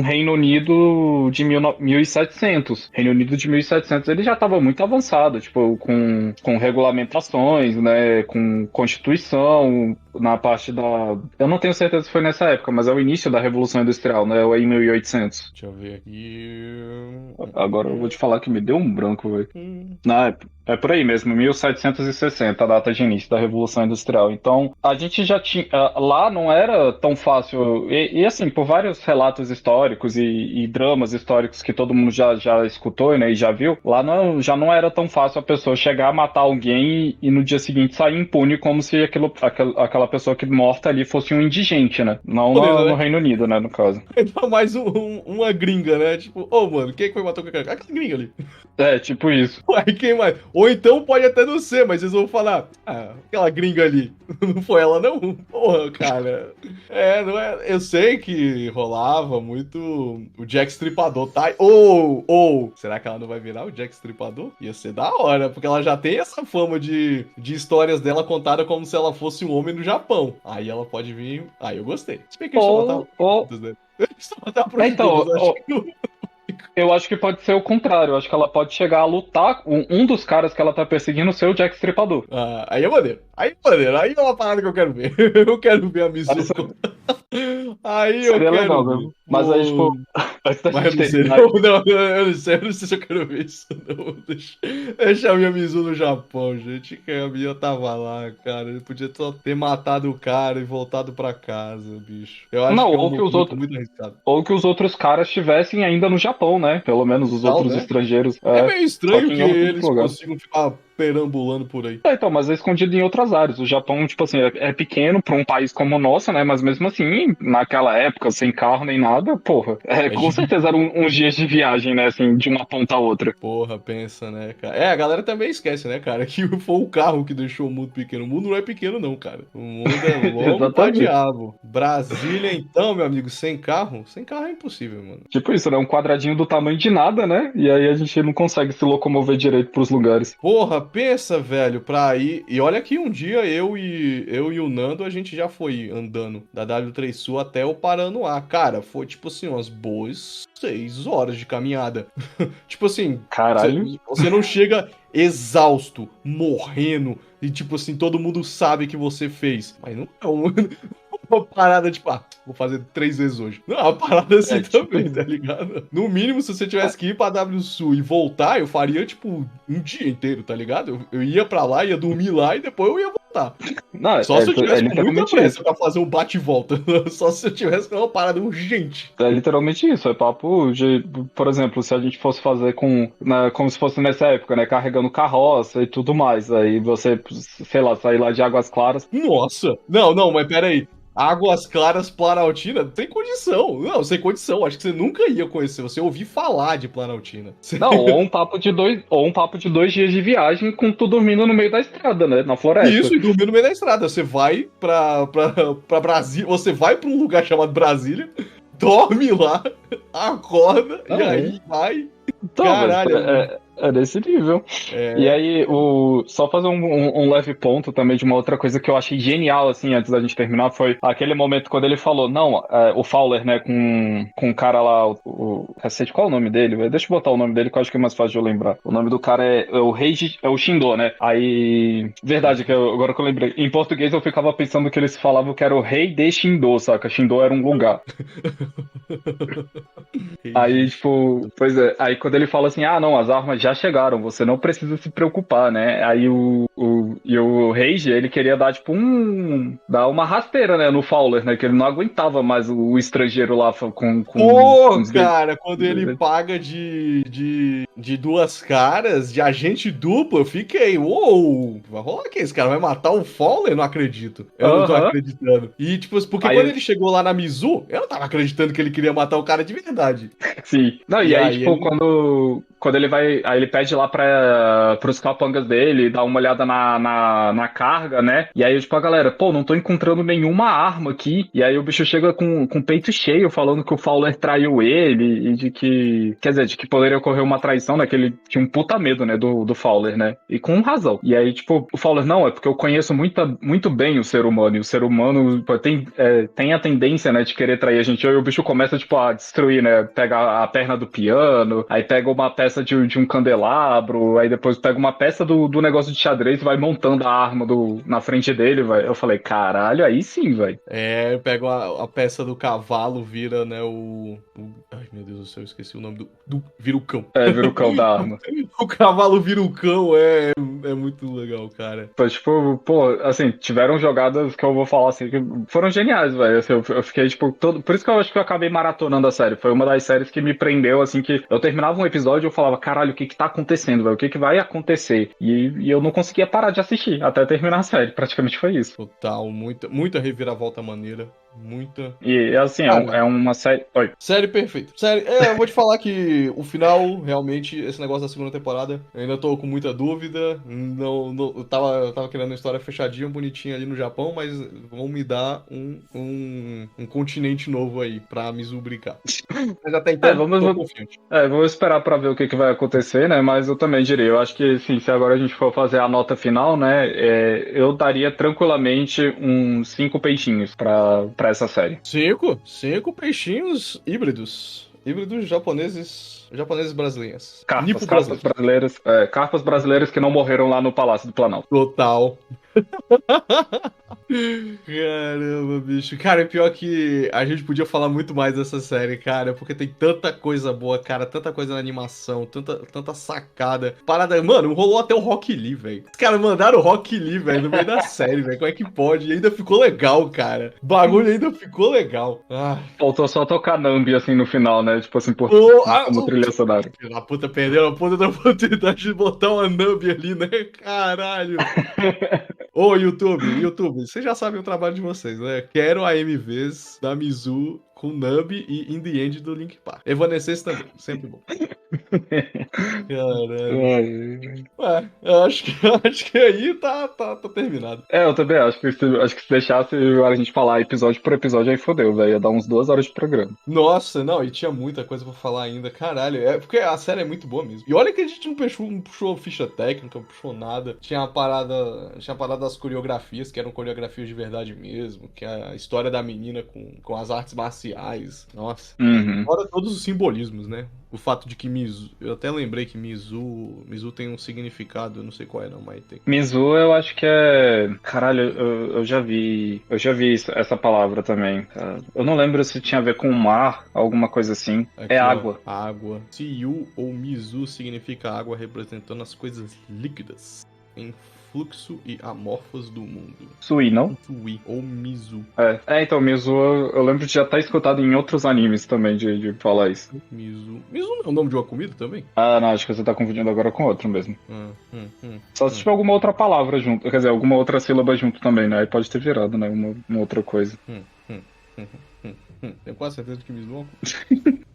Reino Unido de 1700. Reino Unido de 1700, ele já tava muito avançado, tipo, com regulamentações, né, com constituição, na parte da... Eu não tenho certeza se foi nessa época, mas é o início da Revolução Industrial, né, ou é em 1800. Deixa eu ver aqui. Agora eu vou te falar que me deu um branco, velho. Não, é por aí mesmo, 1760, a data de início da Revolução Industrial. Então, a gente já tinha... Lá não era tão fácil... E assim, por vários relatos históricos e dramas históricos que todo mundo já escutou, né, e já viu, lá já não era tão fácil a pessoa chegar a matar alguém e no dia seguinte sair impune como se aquela pessoa que morta ali fosse um indigente, né? Não no Reino Unido, né, no caso. Então, mais uma gringa, né? Tipo, mano, quem foi que matou aquela gringa ali? É, tipo isso. Ué, quem mais? Ou então pode até não ser, mas eles vão falar, aquela gringa ali, não foi ela não? Porra, cara. Não é... Eu sei que rolava muito o Jack Stripador, tá? Será que ela não vai virar o Jack Stripador? Ia ser da hora, porque ela já tem essa fama de histórias dela contada como se ela fosse um homem no Japão. Aí ela pode vir... Aí eu gostei. Se bem que eles só Então, eu acho que pode ser o contrário. Eu acho que ela pode chegar a lutar. Um dos caras que ela tá perseguindo ser o Jack Stripador. Aí é maneiro. Aí é uma parada que eu quero ver. Eu quero ver a Mizuko. Aí eu seria quero legal mesmo. Mas aí, tipo. Mas eu não sei. Eu não sei se eu quero ver isso, não. Deixa a minha Mizu no Japão, gente. Que a minha tava lá, cara. Ele podia só ter matado o cara e voltado pra casa, bicho. Eu acho não, que ou que os outros, muito arriscado. ou que os outros caras estivessem ainda no Japão, né? Pelo menos os outros estrangeiros. É meio estranho que eles lugar. consigam ficar perambulando por aí. Então, mas é escondido em outras áreas. O Japão, tipo assim, é pequeno pra um país como o nosso, né? Mas mesmo assim, naquela época, sem carro nem nada, porra. Com certeza eram uns dias de viagem, né? Assim, de uma ponta a outra. Porra, pensa, né, cara? A galera também esquece, né, cara? Que foi o carro que deixou o mundo pequeno. O mundo não é pequeno, não, cara. O mundo é longo pra diabo. Brasília, então, meu amigo, sem carro? Sem carro é impossível, mano. Tipo isso, né? Um quadradinho do tamanho de nada, né? E aí a gente não consegue se locomover direito pros lugares. Porra, pensa, velho, pra ir... E olha que um dia eu e o Nando, a gente já foi andando da W3 Sul até o Paranoá. Cara, foi tipo assim, umas boas 6 horas de caminhada. Tipo assim... Caralho. Você não chega exausto, morrendo, e tipo assim, todo mundo sabe que você fez. Mas não é uma parada tipo, vou fazer 3 vezes hoje. Não, é uma parada assim também, tipo... tá ligado? No mínimo, se você tivesse que ir pra W Sul e voltar, eu faria tipo um dia inteiro, tá ligado? Eu ia pra lá, ia dormir lá e depois eu ia voltar. Não, só se eu tivesse com muita pressa isso. pra fazer um bate e volta. Só se eu tivesse com uma parada urgente. É literalmente isso, é papo de, por exemplo, se a gente fosse fazer como se fosse nessa época, né, carregando carroça e tudo mais, aí você, sei lá, sair lá de Águas Claras. Nossa! Não, mas pera aí. Águas Claras, Planaltina, sem condição. Não, sem condição. Acho que você nunca ia conhecer. Você ouvir falar de Planaltina. Não, ou um papo de 2 dias de viagem com tu dormindo no meio da estrada, né? Na floresta. Isso, e dormir no meio da estrada. Você vai pra Brasília. Você vai pra um lugar chamado Brasília, dorme lá, acorda, e aí vai. Então, caralho. É desse nível. E aí, só fazer um leve ponto também de uma outra coisa que eu achei genial, assim, antes da gente terminar, foi aquele momento quando ele falou, não, o Fowler, né, com o cara lá, cacete, qual é o nome dele? Velho? Deixa eu botar o nome dele que eu acho que é mais fácil de eu lembrar. O nome do cara é o Rei, é o Shindo, né? Aí, verdade, agora que eu lembrei, em português eu ficava pensando que eles falavam que era o Rei de Shindo, saca? Shindo era um lugar. Aí, tipo, pois é, aí quando ele fala assim, ah, não, as armas já chegaram, você não precisa se preocupar, né? Aí o Rage, ele queria dar, tipo, dar uma rasteira, né, no Fowler, né? Que ele não aguentava mais o estrangeiro lá com Pô, os cara, quando ele paga de duas caras, de agente duplo, eu fiquei, uou, vai rolar que esse cara vai matar o Fowler? Eu não acredito. Eu não tô acreditando. E, tipo, porque quando ele chegou lá na Mizu, eu não tava acreditando que ele queria matar o cara de verdade. Sim. Não, e aí, tipo, quando ele vai. Aí ele pede lá pros capangas dele, dar uma olhada na carga, né? E aí, tipo, a galera, pô, não tô encontrando nenhuma arma aqui. E aí o bicho chega com o peito cheio, falando que o Fowler traiu ele e de que. Quer dizer, de que poderia ocorrer uma traição, né? Que ele tinha um puta medo, né? Do Fowler, né? E com razão. E aí, tipo, o Fowler, não, é porque eu conheço muito bem o ser humano. E o ser humano pô, tem a tendência, né, de querer trair a gente. E aí o bicho começa, tipo, a destruir, né? Pega a perna do piano, aí pega uma peça de um candelabro, aí depois pega uma peça do negócio de xadrez e vai montando a arma na frente dele, velho. Eu falei, caralho, aí sim, velho. Pega a peça do cavalo, vira, né, ai, meu Deus do céu, eu esqueci o nome vira o cão. Vira o cão da arma. O cavalo vira o cão, é muito legal, cara. Então, tipo, pô, assim, tiveram jogadas que eu vou falar assim, que foram geniais, velho. Assim, eu fiquei, tipo, por isso que eu acho que eu acabei maratonando a série. Foi uma das séries que me prendeu, assim, que eu terminava um episódio e eu falava, caralho, o que que tá acontecendo, velho? O que que vai acontecer? E eu não conseguia parar de assistir até terminar a série. Praticamente foi isso. Total, muita reviravolta maneira. Muita. E, assim, é uma série. Oi. Série perfeita. Série, eu vou te falar que o final, realmente, esse negócio da segunda temporada, eu ainda tô com muita dúvida. Eu tava querendo uma história fechadinha, bonitinha ali no Japão, mas vão me dar um continente novo aí pra me brincar. Mas até então, tô confiante. Vamos esperar pra ver o que vai acontecer, né? Mas eu também diria, eu acho que, assim, se agora a gente for fazer a nota final, né? Eu daria tranquilamente uns 5 peixinhos pra essa série. Cinco peixinhos híbridos. Híbridos japoneses brasileiros. Carpas brasileiras que não morreram lá no Palácio do Planalto. Total. Caramba, bicho. Cara, é pior que a gente podia falar muito mais dessa série, cara, porque tem tanta coisa boa, cara, tanta coisa na animação, tanta sacada. Parada, mano, rolou até o Rock Lee, velho. Os caras mandaram o Rock Lee, velho, no meio da série, velho. Como é que pode? E ainda ficou legal, cara. O bagulho ainda ficou legal. Faltou só tocar Nambi, assim, no final, né? Tipo assim, como trilha sonora. Filho da puta, perderam a puta da oportunidade de botar uma Nambi ali, né? Caralho. Ô, YouTube, vocês já sabem o trabalho de vocês, né? Quero AMVs da Mizu com Nub e In The End do Link Park. Evanescence também, sempre bom. Caralho. Eu acho que aí tá terminado. Eu também acho que se deixasse a gente falar episódio por episódio, aí fodeu, velho. Ia dar uns 2 horas de programa. Nossa, não, e tinha muita coisa pra falar ainda. Caralho, porque a série é muito boa mesmo. E olha que a gente não puxou ficha técnica, não puxou nada. Tinha a parada das coreografias, que eram coreografias de verdade mesmo. Que é a história da menina com as artes marciais. Nossa. Fora todos os simbolismos, né? O fato de que Mizu... Eu até lembrei que Mizu tem um significado, eu não sei qual é não, mas tem. Mizu eu acho que é... Caralho, eu já vi essa palavra também, cara. Eu não lembro se tinha a ver com mar, alguma coisa assim. Aqui, é água. Água. Siyu ou Mizu significa água representando as coisas líquidas em fluxo e amorfas do mundo. Sui, não? Sui ou Mizu. Então, Mizu eu lembro de já estar escutado em outros animes também, de falar isso. Mizu não é o nome de uma comida também? Ah, não, acho que você tá confundindo agora com outro mesmo. Só se tiver alguma outra palavra junto, quer dizer, alguma outra sílaba junto também, né? Aí pode ter virado, né? Uma outra coisa. Tenho quase certeza que Mizu é uma comida.